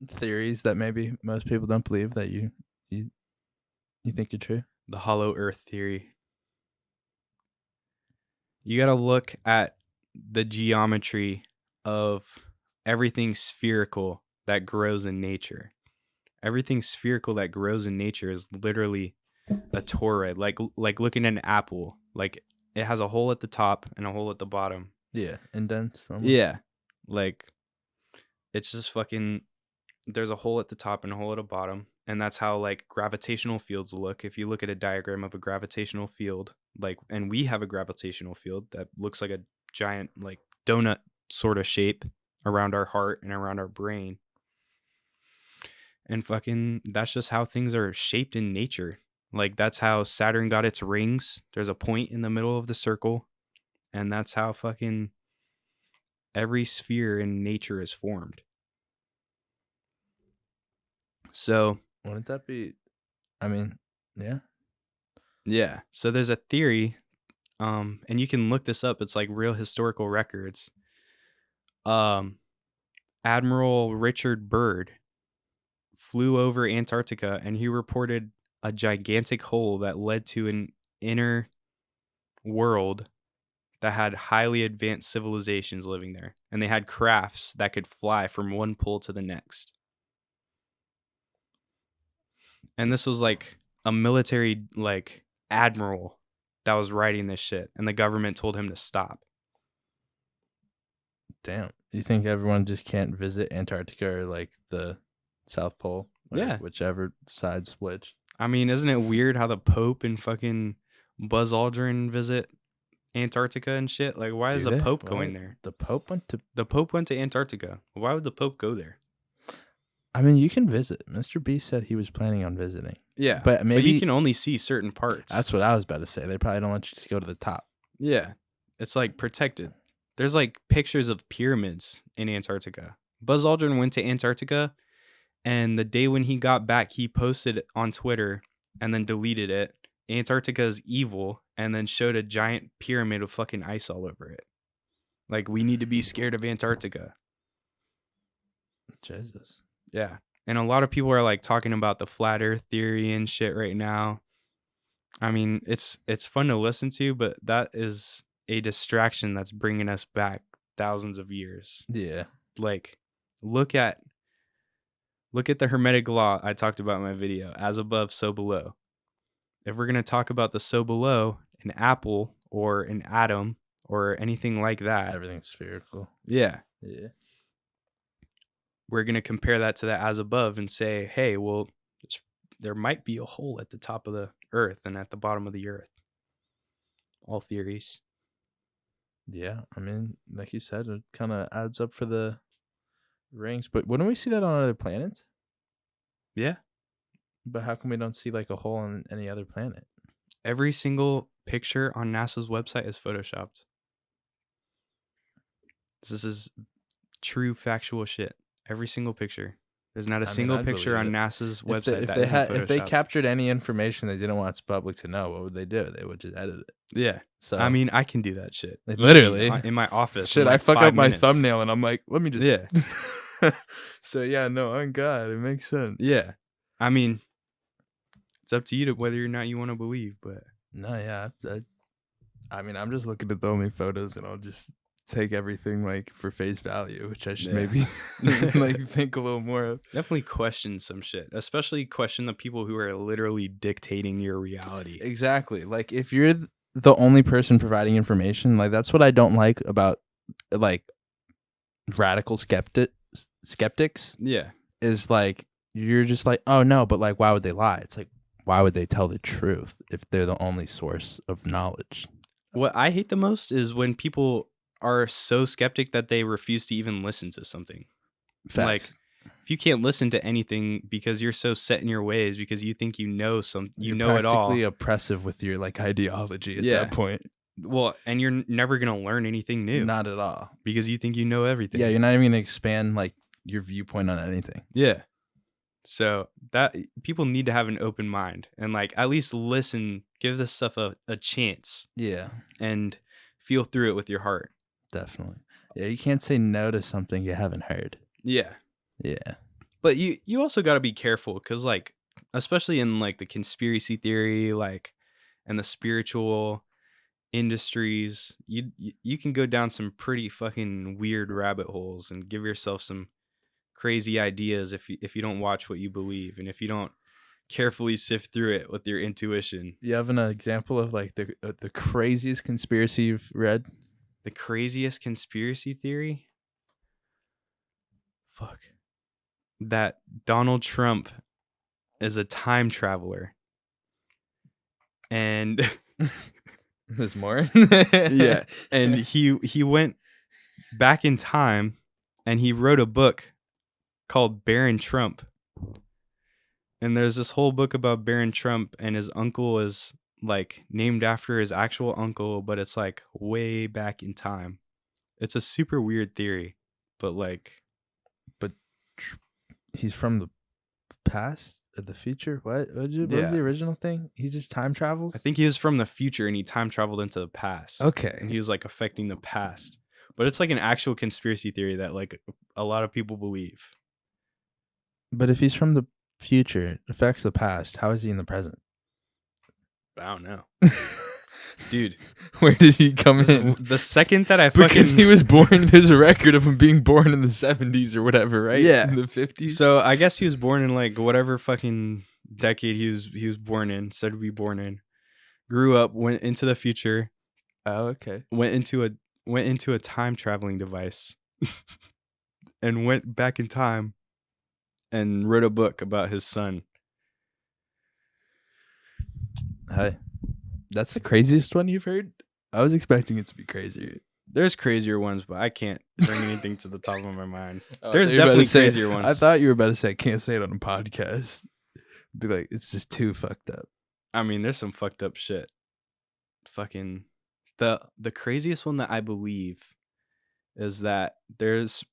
[SPEAKER 1] theories that maybe most people don't believe that you think are true?
[SPEAKER 2] The hollow earth theory. You got to look at the geometry of everything spherical that grows in nature. Everything spherical that grows in nature is literally a toroid, like looking at an apple. Like it has a hole at the top and a hole at the bottom.
[SPEAKER 1] Yeah, indents. Almost.
[SPEAKER 2] Yeah, like it's just fucking. There's a hole at the top and a hole at the bottom, and that's how like gravitational fields look. If you look at a diagram of a gravitational field, like, and we have a gravitational field that looks like a giant like donut sort of shape around our heart and around our brain. And fucking, that's just how things are shaped in nature. Like that's how Saturn got its rings. There's a point in the middle of the circle, and that's how fucking every sphere in nature is formed. So
[SPEAKER 1] wouldn't that be? I mean, yeah.
[SPEAKER 2] Yeah. So there's a theory, and you can look this up. It's like real historical records. Admiral Richard Byrd flew over Antarctica, and he reported a gigantic hole that led to an inner world that had highly advanced civilizations living there, and they had crafts that could fly from one pole to the next. And this was like a military like admiral that was writing this shit, and the government told him to stop.
[SPEAKER 1] Damn. You think everyone just can't visit Antarctica or like the South Pole?
[SPEAKER 2] Yeah.
[SPEAKER 1] Whichever side's which.
[SPEAKER 2] I mean, isn't it weird how the Pope and fucking Buzz Aldrin visit Antarctica and shit? Like, why is the Pope going there?
[SPEAKER 1] The Pope went to
[SPEAKER 2] Antarctica. Why would the Pope go there?
[SPEAKER 1] I mean, you can visit. Mr. B said he was planning on visiting.
[SPEAKER 2] Yeah,
[SPEAKER 1] but maybe
[SPEAKER 2] you can only see certain parts.
[SPEAKER 1] That's what I was about to say. They probably don't let you to go to the top.
[SPEAKER 2] Yeah, it's like protected. There's like pictures of pyramids in Antarctica. Buzz Aldrin went to Antarctica, and the day when he got back, he posted on Twitter and then deleted it Antarctica is evil, and then showed a giant pyramid of fucking ice all over it. Like, we need to be scared of Antarctica.
[SPEAKER 1] Jesus.
[SPEAKER 2] Yeah. And a lot of people are like talking about the flat earth theory and shit right now. I mean, it's fun to listen to, but that is a distraction that's bringing us back thousands of years.
[SPEAKER 1] Yeah.
[SPEAKER 2] Like, look at the Hermetic law I talked about in my video, as above, so below. If we're going to talk about the so below, an apple or an atom or anything like that.
[SPEAKER 1] Everything's spherical.
[SPEAKER 2] Yeah.
[SPEAKER 1] Yeah.
[SPEAKER 2] We're going to compare that to the as above and say, hey, well, there might be a hole at the top of the earth and at the bottom of the earth. All theories.
[SPEAKER 1] Yeah. I mean, like you said, it kind of adds up for the rings. But wouldn't we see that on other planets?
[SPEAKER 2] Yeah.
[SPEAKER 1] But how come we don't see like a hole on any other planet?
[SPEAKER 2] Every single picture on NASA's website is photoshopped. This is true factual shit. Every single picture. There's not a single picture on NASA's website that isn't photoshopped.
[SPEAKER 1] If they captured any information they didn't want the public to know, what would they do? They would just edit it.
[SPEAKER 2] Yeah.
[SPEAKER 1] So
[SPEAKER 2] I mean, I can do that shit.
[SPEAKER 1] Literally.
[SPEAKER 2] In my office.
[SPEAKER 1] Shit, I fuck up my thumbnail and I'm like, let me just.
[SPEAKER 2] Yeah.
[SPEAKER 1] So yeah, no, on God, it makes sense.
[SPEAKER 2] Yeah. I mean, it's up to you to whether or not you want to believe, but.
[SPEAKER 1] No, yeah. I mean, I'm just looking at the only photos and I'll just take everything like for face value, which I should maybe like think a little more of.
[SPEAKER 2] Definitely question some shit, especially question the people who are literally dictating your reality.
[SPEAKER 1] Exactly. Like if you're the only person providing information, like that's what I don't like about like radical skeptics.
[SPEAKER 2] Yeah.
[SPEAKER 1] Is like you're just like, oh no, but like why would they lie? It's like, why would they tell the truth if they're the only source of knowledge?
[SPEAKER 2] What I hate the most is when people are so skeptic that they refuse to even listen to something.
[SPEAKER 1] Facts.
[SPEAKER 2] Like, if you can't listen to anything because you're so set in your ways, because you think you know
[SPEAKER 1] you're
[SPEAKER 2] know it all.
[SPEAKER 1] Practically oppressive with your like ideology at that point.
[SPEAKER 2] Well, and you're never gonna learn anything new.
[SPEAKER 1] Not at all.
[SPEAKER 2] Because you think you know everything.
[SPEAKER 1] Yeah, you're not even gonna expand like your viewpoint on anything.
[SPEAKER 2] Yeah. So that people need to have an open mind and like at least listen, give this stuff a chance.
[SPEAKER 1] Yeah.
[SPEAKER 2] And feel through it with your heart.
[SPEAKER 1] Definitely. Yeah, you can't say no to something you haven't heard.
[SPEAKER 2] Yeah.
[SPEAKER 1] Yeah.
[SPEAKER 2] But you also got to be careful because like, especially in like the conspiracy theory, like, and the spiritual industries, you can go down some pretty fucking weird rabbit holes and give yourself some crazy ideas if you don't watch what you believe and if you don't carefully sift through it with your intuition.
[SPEAKER 1] You have an example of like the craziest conspiracy you've read?
[SPEAKER 2] The craziest conspiracy theory? Fuck. That Donald Trump is a time traveler. And
[SPEAKER 1] there's more?
[SPEAKER 2] Yeah. And he went back in time and he wrote a book called Baron Trump. And there's this whole book about Baron Trump and his uncle is like named after his actual uncle, but it's like way back in time. It's a super weird theory, but
[SPEAKER 1] he's from the past or the future? What was the original thing? He just time travels?
[SPEAKER 2] I think he was from the future and he time traveled into the past.
[SPEAKER 1] Okay.
[SPEAKER 2] And he was like affecting the past. But it's like an actual conspiracy theory that like a lot of people believe.
[SPEAKER 1] But if he's from the future, it affects the past, how is he in the present?
[SPEAKER 2] I don't know. Dude,
[SPEAKER 1] where did he come in?
[SPEAKER 2] The second that
[SPEAKER 1] because he was born, there's a record of him being born in the 70s or whatever, right?
[SPEAKER 2] Yeah,
[SPEAKER 1] in the 50s.
[SPEAKER 2] So I guess he was born in like whatever fucking decade he was born in. Said to be born in. Grew up, went into the future.
[SPEAKER 1] Oh, okay.
[SPEAKER 2] Went into a time traveling device, and went back in time, and wrote a book about his son.
[SPEAKER 1] Hi. That's the craziest one you've heard? I was expecting it to be crazier.
[SPEAKER 2] There's crazier ones, but I can't bring anything to the top of my mind. There's definitely crazier ones.
[SPEAKER 1] I thought you were about to say I can't say it on a podcast. Be like, it's just too fucked up.
[SPEAKER 2] I mean, there's some fucked up shit. Fucking the craziest one that I believe is that there's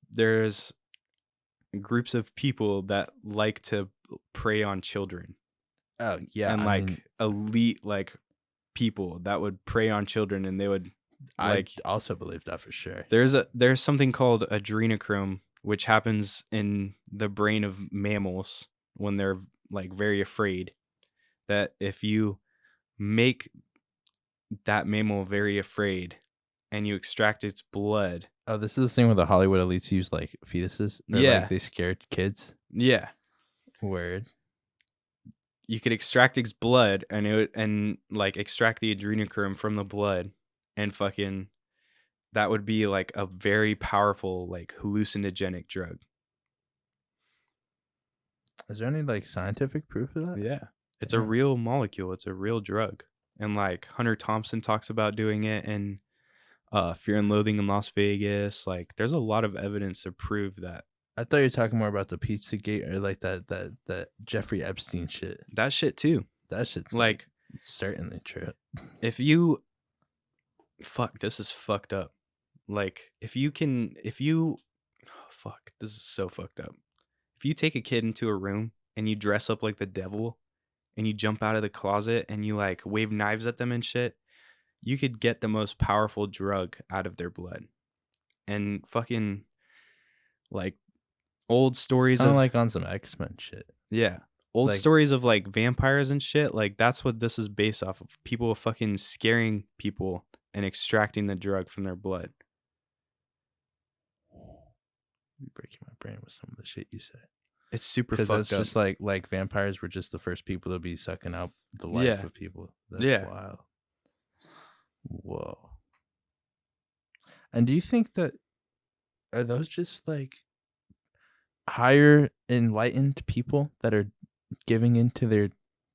[SPEAKER 2] groups of people that like to prey on children.
[SPEAKER 1] Oh yeah,
[SPEAKER 2] and elite like people that would prey on children, and they would
[SPEAKER 1] I also believe that for sure.
[SPEAKER 2] there's something called adrenochrome, which happens in the brain of mammals when they're like very afraid, that if you make that mammal very afraid and you extract its blood.
[SPEAKER 1] Oh, this is the thing where the Hollywood elites use like fetuses, or
[SPEAKER 2] Yeah.
[SPEAKER 1] like they scared kids.
[SPEAKER 2] Yeah.
[SPEAKER 1] Word.
[SPEAKER 2] You could extract its blood and like extract the adrenochrome from the blood, and fucking that would be like a very powerful like hallucinogenic drug.
[SPEAKER 1] Is there any like scientific proof of that?
[SPEAKER 2] Yeah. It's a real molecule. It's a real drug. And like Hunter Thompson talks about doing it in Fear and Loathing in Las Vegas. Like there's a lot of evidence to prove that.
[SPEAKER 1] I thought you were talking more about the Pizzagate or like that Jeffrey Epstein shit.
[SPEAKER 2] That shit too.
[SPEAKER 1] That shit's
[SPEAKER 2] like
[SPEAKER 1] certainly true.
[SPEAKER 2] If you this is fucked up. Like this is so fucked up. If you take a kid into a room and you dress up like the devil and you jump out of the closet and you like wave knives at them and shit, you could get the most powerful drug out of their blood. And fucking like old stories
[SPEAKER 1] of
[SPEAKER 2] like
[SPEAKER 1] on some X-Men shit.
[SPEAKER 2] Yeah. Old stories of like vampires and shit. Like that's what this is based off of. People fucking scaring people and extracting the drug from their blood.
[SPEAKER 1] You're breaking my brain with some of the shit you said.
[SPEAKER 2] It's super fucked up.
[SPEAKER 1] Because that's just like vampires were just the first people to be sucking out the life of people. That's wild. Whoa. And do you think that are those just like higher enlightened people that are giving into their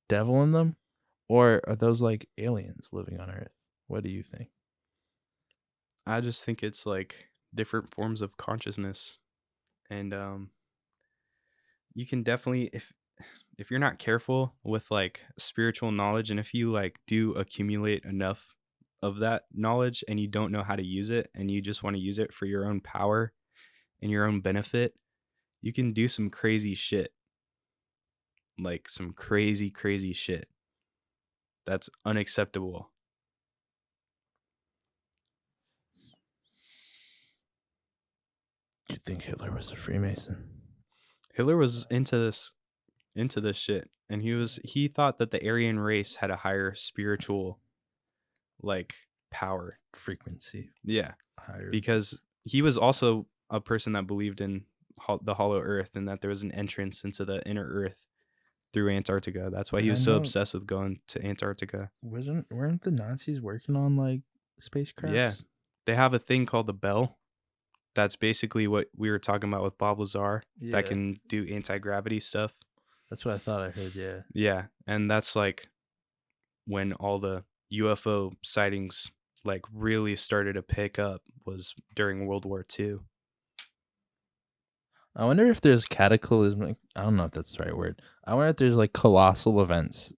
[SPEAKER 1] devil in them, or are those like aliens living on Earth? What do you think?
[SPEAKER 2] I just think it's like different forms of consciousness, and you can definitely, if you're not careful with like spiritual knowledge, and if you like do accumulate enough of that knowledge and you don't know how to use it and you just want to use it for your own power and your own benefit, you can do some crazy shit. Like some crazy shit that's unacceptable.
[SPEAKER 1] You think Hitler was a Freemason?
[SPEAKER 2] Hitler was into this shit, and he thought that the Aryan race had a higher spiritual like power,
[SPEAKER 1] frequency.
[SPEAKER 2] Yeah.
[SPEAKER 1] Higher.
[SPEAKER 2] Because he was also a person that believed in the hollow earth and that there was an entrance into the inner earth through Antarctica. That's why he was so obsessed with going to Antarctica.
[SPEAKER 1] Weren't the Nazis working on like spacecraft?
[SPEAKER 2] Yeah. They have a thing called the Bell. That's basically what we were talking about with Bob Lazar, that can do anti-gravity stuff.
[SPEAKER 1] That's what I thought I heard, yeah.
[SPEAKER 2] Yeah, and that's like when all the UFO sightings like really started to pick up was during World War II.
[SPEAKER 1] I wonder if there's cataclysmic, I don't know if that's the right word. I wonder if there's like colossal events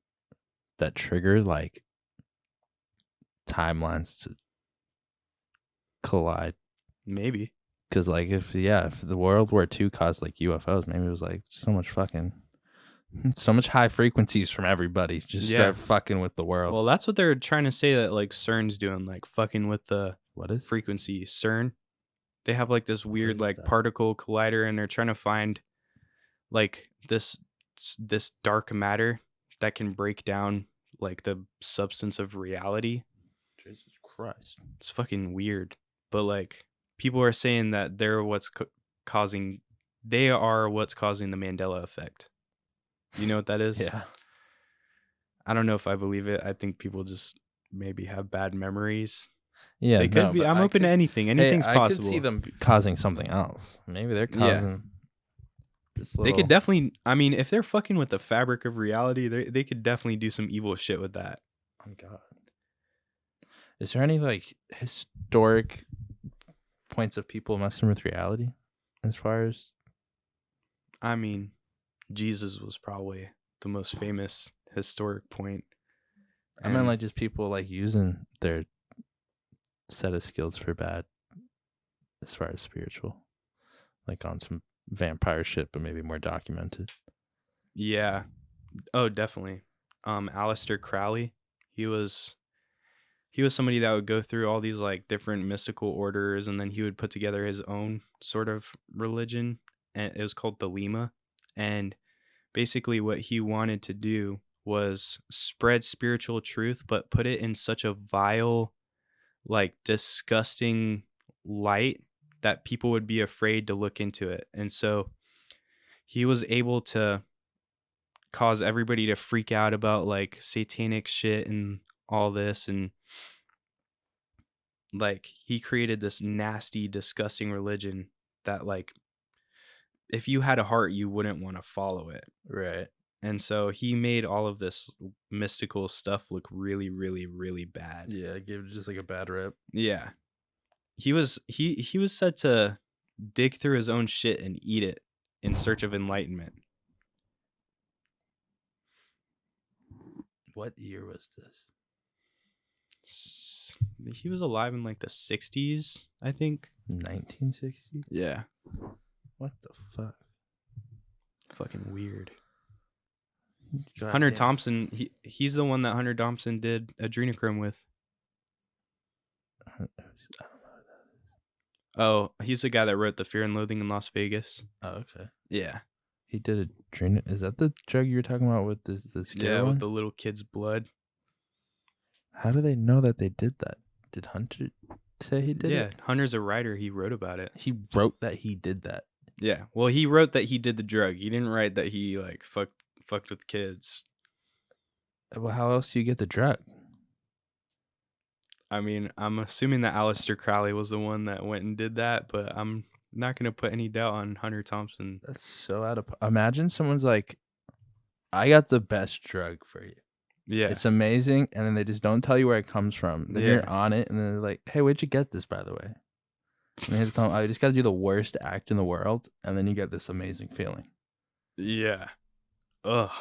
[SPEAKER 1] that trigger like timelines to collide.
[SPEAKER 2] Maybe.
[SPEAKER 1] Because like if the World War II caused like UFOs, maybe it was like so much high frequencies from everybody just start fucking with the world.
[SPEAKER 2] Well, that's what they're trying to say that like CERN's doing, like fucking with the
[SPEAKER 1] what
[SPEAKER 2] frequency. CERN, they have like this weird like particle collider, and they're trying to find like this dark matter that can break down like the substance of reality.
[SPEAKER 1] Jesus Christ.
[SPEAKER 2] It's fucking weird. But like people are saying that they're what's causing the Mandela effect. You know what that is?
[SPEAKER 1] Yeah.
[SPEAKER 2] I don't know if I believe it. I think people just maybe have bad memories.
[SPEAKER 1] Yeah,
[SPEAKER 2] they could be. I'm open to anything. Anything's possible. I could
[SPEAKER 1] see them causing something else. Maybe they're causing this little...
[SPEAKER 2] They could definitely, I mean, if they're fucking with the fabric of reality, they could definitely do some evil shit with that.
[SPEAKER 1] Oh God. Is there any like historic points of people messing with reality as far as...
[SPEAKER 2] I mean, Jesus was probably the most famous historic point.
[SPEAKER 1] I mean, like just people like using their set of skills for bad as far as spiritual, like on some vampire shit, but maybe more documented.
[SPEAKER 2] Yeah. Oh, definitely. Aleister Crowley. He was somebody that would go through all these like different mystical orders, and then he would put together his own sort of religion, and it was called the Lima. And basically what he wanted to do was spread spiritual truth, but put it in such a vile, like disgusting light that people would be afraid to look into it. And so he was able to cause everybody to freak out about like satanic shit and all this, and like he created this nasty, disgusting religion that like if you had a heart you wouldn't want to follow it.
[SPEAKER 1] Right.
[SPEAKER 2] And so he made all of this mystical stuff look really, really, really bad.
[SPEAKER 1] Yeah, gave it just like a bad rep.
[SPEAKER 2] Yeah. He was said to dig through his own shit and eat it in search of enlightenment.
[SPEAKER 1] What year was this?
[SPEAKER 2] He was alive in like the 60s, I think.
[SPEAKER 1] 1960?
[SPEAKER 2] Yeah.
[SPEAKER 1] What the fuck?
[SPEAKER 2] Fucking weird.
[SPEAKER 1] God
[SPEAKER 2] Hunter
[SPEAKER 1] damn.
[SPEAKER 2] Thompson, he's the one that Hunter Thompson did Adrenochrome with.
[SPEAKER 1] I don't know who that is.
[SPEAKER 2] Oh, he's the guy that wrote The Fear and Loathing in Las Vegas.
[SPEAKER 1] Oh, okay.
[SPEAKER 2] Yeah.
[SPEAKER 1] He did Is that the drug you were talking about with this
[SPEAKER 2] Yeah,
[SPEAKER 1] one?
[SPEAKER 2] with the little kid's blood.
[SPEAKER 1] How do they know that they did that? Did Hunter say he did it?
[SPEAKER 2] Yeah, Hunter's a writer. He wrote about it.
[SPEAKER 1] He wrote that he did that.
[SPEAKER 2] Yeah. Well, he wrote that he did the drug. He didn't write that he like fucked with kids.
[SPEAKER 1] Well, how else do you get the drug?
[SPEAKER 2] I mean, I'm assuming that Aleister Crowley was the one that went and did that, but I'm not going to put any doubt on Hunter Thompson.
[SPEAKER 1] That's so out of... Imagine someone's like, I got the best drug for you.
[SPEAKER 2] Yeah.
[SPEAKER 1] It's amazing, and then they just don't tell you where it comes from. Then
[SPEAKER 2] Yeah.
[SPEAKER 1] you're on it, and then they're like, hey, where'd you get this, by the way? And they just tell them, I just got to do the worst act in the world, and then you get this amazing feeling.
[SPEAKER 2] Yeah. Ugh.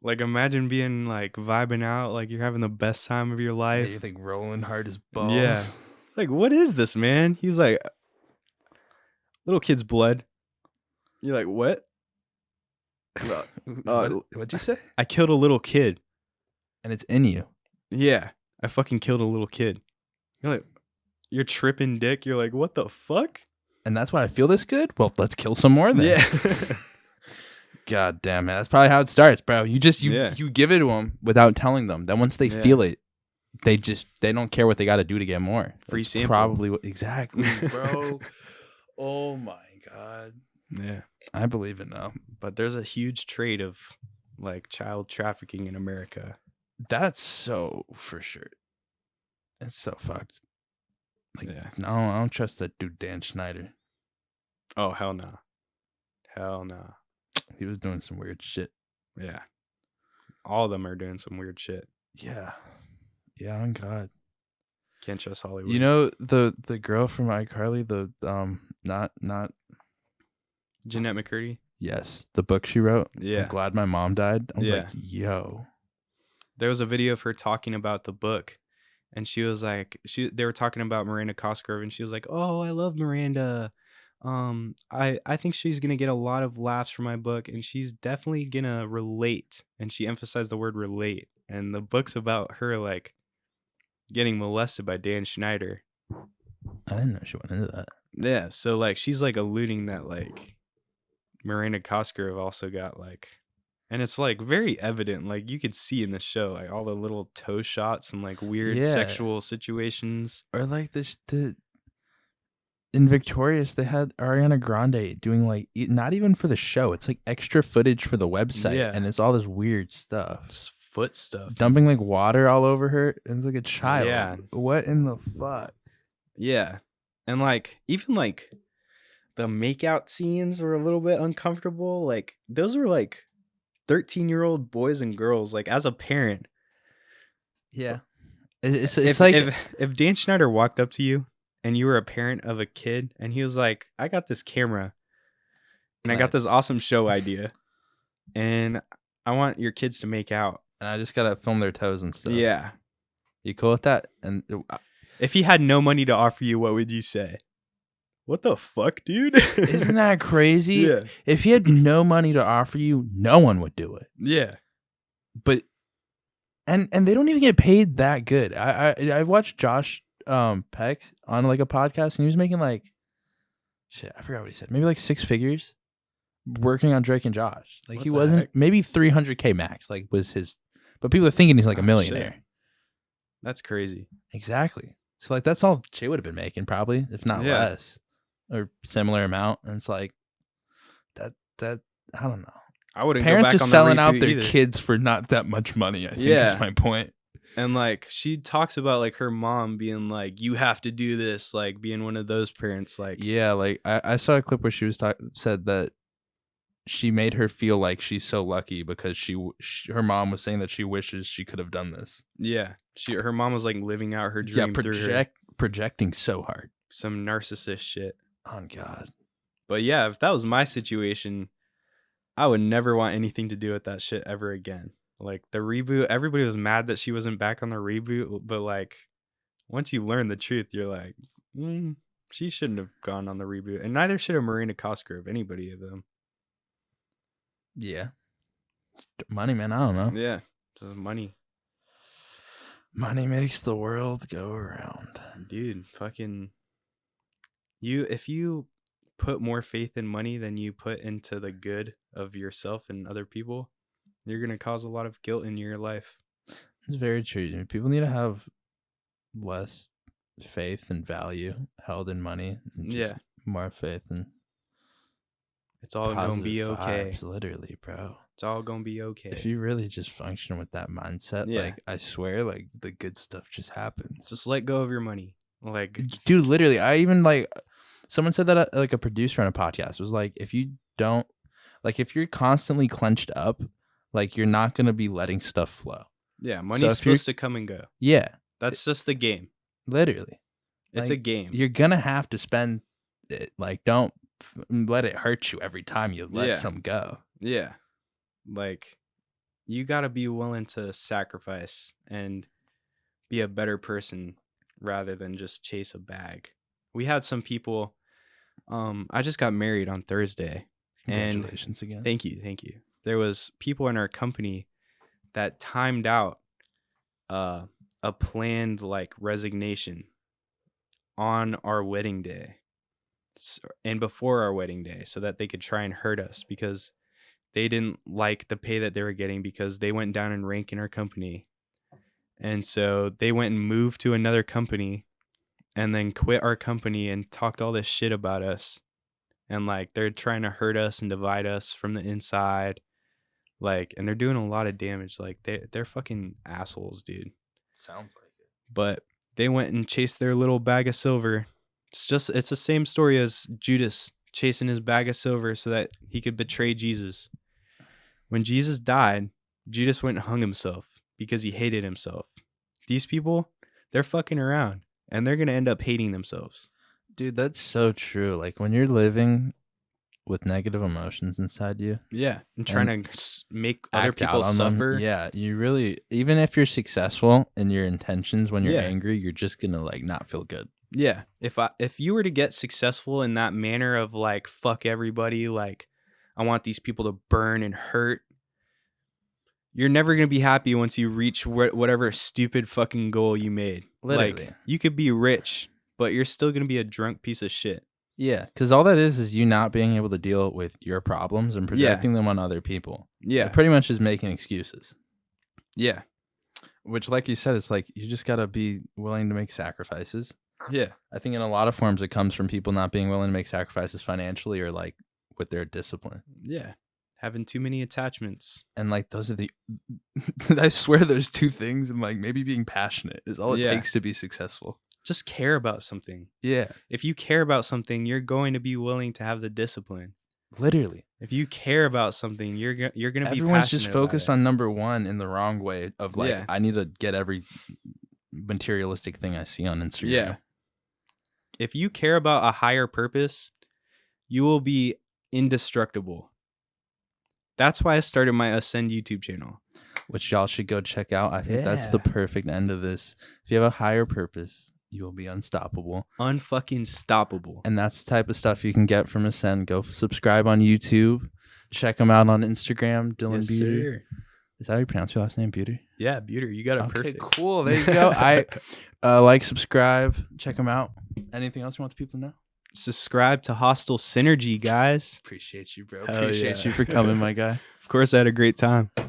[SPEAKER 2] Like, imagine being, like, vibing out, like, you're having the best time of your
[SPEAKER 1] Yeah,
[SPEAKER 2] life.
[SPEAKER 1] you're like rolling hard as balls.
[SPEAKER 2] Yeah. Like, what is this, man? He's like, little kid's blood. You're like, what?
[SPEAKER 1] What'd you say?
[SPEAKER 2] I killed a little kid.
[SPEAKER 1] And it's in you.
[SPEAKER 2] Yeah. I fucking killed a little kid. You're like, you're tripping dick. You're like, what the fuck?
[SPEAKER 1] And that's why I feel this good? Well, let's kill some more then.
[SPEAKER 2] Yeah.
[SPEAKER 1] God damn it. That's probably how it starts, bro. You give it to them without telling them. Then once they feel it, they don't care what they got to do to get more.
[SPEAKER 2] Free
[SPEAKER 1] That's
[SPEAKER 2] sample.
[SPEAKER 1] Probably what, exactly, bro. Oh my God.
[SPEAKER 2] Yeah.
[SPEAKER 1] I believe it now.
[SPEAKER 2] But there's a huge trade of like child trafficking in America.
[SPEAKER 1] That's so for sure. It's so fucked. Like,
[SPEAKER 2] Yeah.
[SPEAKER 1] no, I don't trust that dude Dan Schneider.
[SPEAKER 2] Oh, hell no. Hell no.
[SPEAKER 1] He was doing some weird shit.
[SPEAKER 2] Yeah. All of them are doing some weird shit.
[SPEAKER 1] Yeah. Yeah, on God.
[SPEAKER 2] Can't trust Hollywood.
[SPEAKER 1] You know the girl from iCarly, the not
[SPEAKER 2] Jeanette McCurdy?
[SPEAKER 1] yes, the book she wrote.
[SPEAKER 2] Yeah.
[SPEAKER 1] I'm glad my mom died. I was
[SPEAKER 2] Yeah.
[SPEAKER 1] like, yo.
[SPEAKER 2] There was a video of her talking about the book, and she was like, they were talking about Miranda Cosgrove, and she was like, "Oh, I love Miranda. I think she's gonna get a lot of laughs from my book, and she's definitely gonna relate." And she emphasized the word relate. And the book's about her like getting molested by Dan Schneider.
[SPEAKER 1] I didn't know she went into that.
[SPEAKER 2] Yeah, so like she's like alluding that like Miranda Cosgrove also got like, and it's like very evident, like you could see in the show like all the little toe shots and like weird
[SPEAKER 1] Yeah.
[SPEAKER 2] sexual situations.
[SPEAKER 1] Or like in Victorious, they had Ariana Grande doing like not even for the show. It's like extra footage for the website,
[SPEAKER 2] Yeah.
[SPEAKER 1] and it's all this weird stuff.
[SPEAKER 2] Just foot stuff.
[SPEAKER 1] Dumping like water all over her. And it's like a child.
[SPEAKER 2] Yeah.
[SPEAKER 1] What in the fuck?
[SPEAKER 2] Yeah. And like even like the makeout scenes were a little bit uncomfortable. Like those were like 13-year-old boys and girls. Like as a parent.
[SPEAKER 1] Yeah. It's
[SPEAKER 2] if,
[SPEAKER 1] like
[SPEAKER 2] if Dan Schneider walked up to you and you were a parent of a kid and he was like, I got this camera and I got this awesome show idea and I want your kids to make out.
[SPEAKER 1] and I just gotta film their toes and stuff.
[SPEAKER 2] Yeah.
[SPEAKER 1] You cool with that? And
[SPEAKER 2] If he had no money to offer you, what would you say? What the fuck, dude?
[SPEAKER 1] isn't that crazy?
[SPEAKER 2] Yeah.
[SPEAKER 1] If he had no money to offer you, no one would do it.
[SPEAKER 2] Yeah.
[SPEAKER 1] But And they don't even get paid that good. I watched Josh Peck on like a podcast, and he was making like shit. I forgot what he said. Maybe like 6 figures working on Drake and Josh. Like
[SPEAKER 2] What
[SPEAKER 1] he
[SPEAKER 2] the
[SPEAKER 1] wasn't
[SPEAKER 2] heck?
[SPEAKER 1] maybe 300K max. Like was his, but people are thinking he's like a
[SPEAKER 2] Oh,
[SPEAKER 1] millionaire.
[SPEAKER 2] shit. That's crazy.
[SPEAKER 1] Exactly. So like that's all Jay would have been making probably, if not
[SPEAKER 2] Yeah.
[SPEAKER 1] less, or similar amount. And it's like that I don't know.
[SPEAKER 2] I wouldn't
[SPEAKER 1] Parents
[SPEAKER 2] go back
[SPEAKER 1] just
[SPEAKER 2] on
[SPEAKER 1] selling
[SPEAKER 2] the
[SPEAKER 1] out
[SPEAKER 2] reboot
[SPEAKER 1] their
[SPEAKER 2] either.
[SPEAKER 1] kids for not that much money, I think
[SPEAKER 2] Yeah.
[SPEAKER 1] is my point.
[SPEAKER 2] And like she talks about like her mom being like, you have to do this, like being one of those parents. Like,
[SPEAKER 1] Yeah, like I saw a clip where she was said that she made her feel like she's so lucky because her mom was saying that she wishes she could have done this.
[SPEAKER 2] yeah, her mom was like living out her dream through her.
[SPEAKER 1] Projecting so hard.
[SPEAKER 2] Some narcissist shit.
[SPEAKER 1] Oh God.
[SPEAKER 2] But yeah, if that was my situation, I would never want anything to do with that shit ever again. Like the reboot, everybody was mad that she wasn't back on the reboot, but like once you learn the truth, you're like, she shouldn't have gone on the reboot, and neither should have Marina Cosgrove, anybody of them.
[SPEAKER 1] Yeah. Money, man. I don't know.
[SPEAKER 2] Yeah, just money.
[SPEAKER 1] Money makes the world go around.
[SPEAKER 2] Dude, fucking if you put more faith in money than you put into the good of yourself and other people, you're going to cause a lot of guilt in your life.
[SPEAKER 1] It's very true. People need to have less faith and value held in money. And just more faith in
[SPEAKER 2] it's all going to be okay.
[SPEAKER 1] Vibes, literally, bro.
[SPEAKER 2] It's all going to be okay.
[SPEAKER 1] If you really just function with that mindset, like I swear, like the good stuff just happens.
[SPEAKER 2] Just let go of your money. Like,
[SPEAKER 1] dude, literally, I even like someone said that like a producer on a podcast was like, if you don't like, if you're constantly clenched up, like you're not going to be letting stuff flow.
[SPEAKER 2] Yeah. Money's supposed to come and go.
[SPEAKER 1] Yeah.
[SPEAKER 2] That's just the game.
[SPEAKER 1] Literally.
[SPEAKER 2] It's a game.
[SPEAKER 1] You're going to have to spend it. Like, don't let it hurt you every time you let some go.
[SPEAKER 2] Yeah. Like, you got to be willing to sacrifice and be a better person rather than just chase a bag. We had some people, I just got married on Thursday.
[SPEAKER 1] Congratulations again.
[SPEAKER 2] Thank you. There was people in our company that timed out a planned like resignation on our wedding day and before our wedding day so that they could try and hurt us because they didn't like the pay that they were getting because they went down in rank in our company. And so they went and moved to another company and then quit our company and talked all this shit about us. And like, they're trying to hurt us and divide us from the inside. Like, and they're doing a lot of damage. Like they're fucking assholes, dude.
[SPEAKER 1] Sounds like it.
[SPEAKER 2] But they went and chased their little bag of silver. It's the same story as Judas chasing his bag of silver so that he could betray Jesus. When Jesus died, Judas went and hung himself because he hated himself. These people, they're fucking around and they're going to end up hating themselves.
[SPEAKER 1] Dude, that's so true. Like when you're living with negative emotions inside you.
[SPEAKER 2] Yeah. And trying to make other people suffer.
[SPEAKER 1] Them, yeah. You really, even if you're successful in your intentions when you're angry, you're just going to like not feel good.
[SPEAKER 2] Yeah. If you were to get successful in that manner of like, fuck everybody, like I want these people to burn and hurt, you're never going to be happy once you reach whatever stupid fucking goal you made.
[SPEAKER 1] Literally.
[SPEAKER 2] Like, you could be rich, but you're still going to be a drunk piece of shit.
[SPEAKER 1] Yeah, because all that is you not being able to deal with your problems and projecting them on other people.
[SPEAKER 2] Yeah.
[SPEAKER 1] It pretty much is making excuses.
[SPEAKER 2] Yeah.
[SPEAKER 1] Which, like you said, it's like you just got to be willing to make sacrifices.
[SPEAKER 2] Yeah.
[SPEAKER 1] I think in a lot of forms it comes from people not being willing to make sacrifices financially or like with their discipline.
[SPEAKER 2] Yeah. Having too many attachments.
[SPEAKER 1] And like those are the I swear those two things and like maybe being passionate is all it takes to be successful.
[SPEAKER 2] Just care about something.
[SPEAKER 1] Yeah.
[SPEAKER 2] If you care about something, you're going to be willing to have the discipline.
[SPEAKER 1] Literally.
[SPEAKER 2] If you care about something, you're going to be passionate.
[SPEAKER 1] Everyone's just focused on number one in the wrong way of like, I need to get every materialistic thing I see on Instagram.
[SPEAKER 2] Yeah. If you care about a higher purpose, you will be indestructible. That's why I started my UhhSend YouTube channel.
[SPEAKER 1] Which y'all should go check out. I think that's the perfect end of this. If you have a higher purpose, you will be unstoppable.
[SPEAKER 2] Unfucking stoppable.
[SPEAKER 1] And that's the type of stuff you can get from UhhSend. Go subscribe on YouTube. Check them out on Instagram, Dylan Beater.
[SPEAKER 2] Sir.
[SPEAKER 1] Is that how you pronounce your last name, Buter?
[SPEAKER 2] Yeah, Buter, you got it
[SPEAKER 1] Okay,
[SPEAKER 2] perfect.
[SPEAKER 1] cool. There you go. I like, subscribe, check them out. Anything else you want the people to know?
[SPEAKER 2] Subscribe to Hostile Synergy, guys.
[SPEAKER 1] Appreciate you, bro.
[SPEAKER 2] Hell
[SPEAKER 1] Appreciate
[SPEAKER 2] yeah.
[SPEAKER 1] you for coming, my guy.
[SPEAKER 2] Of course, I had a great time.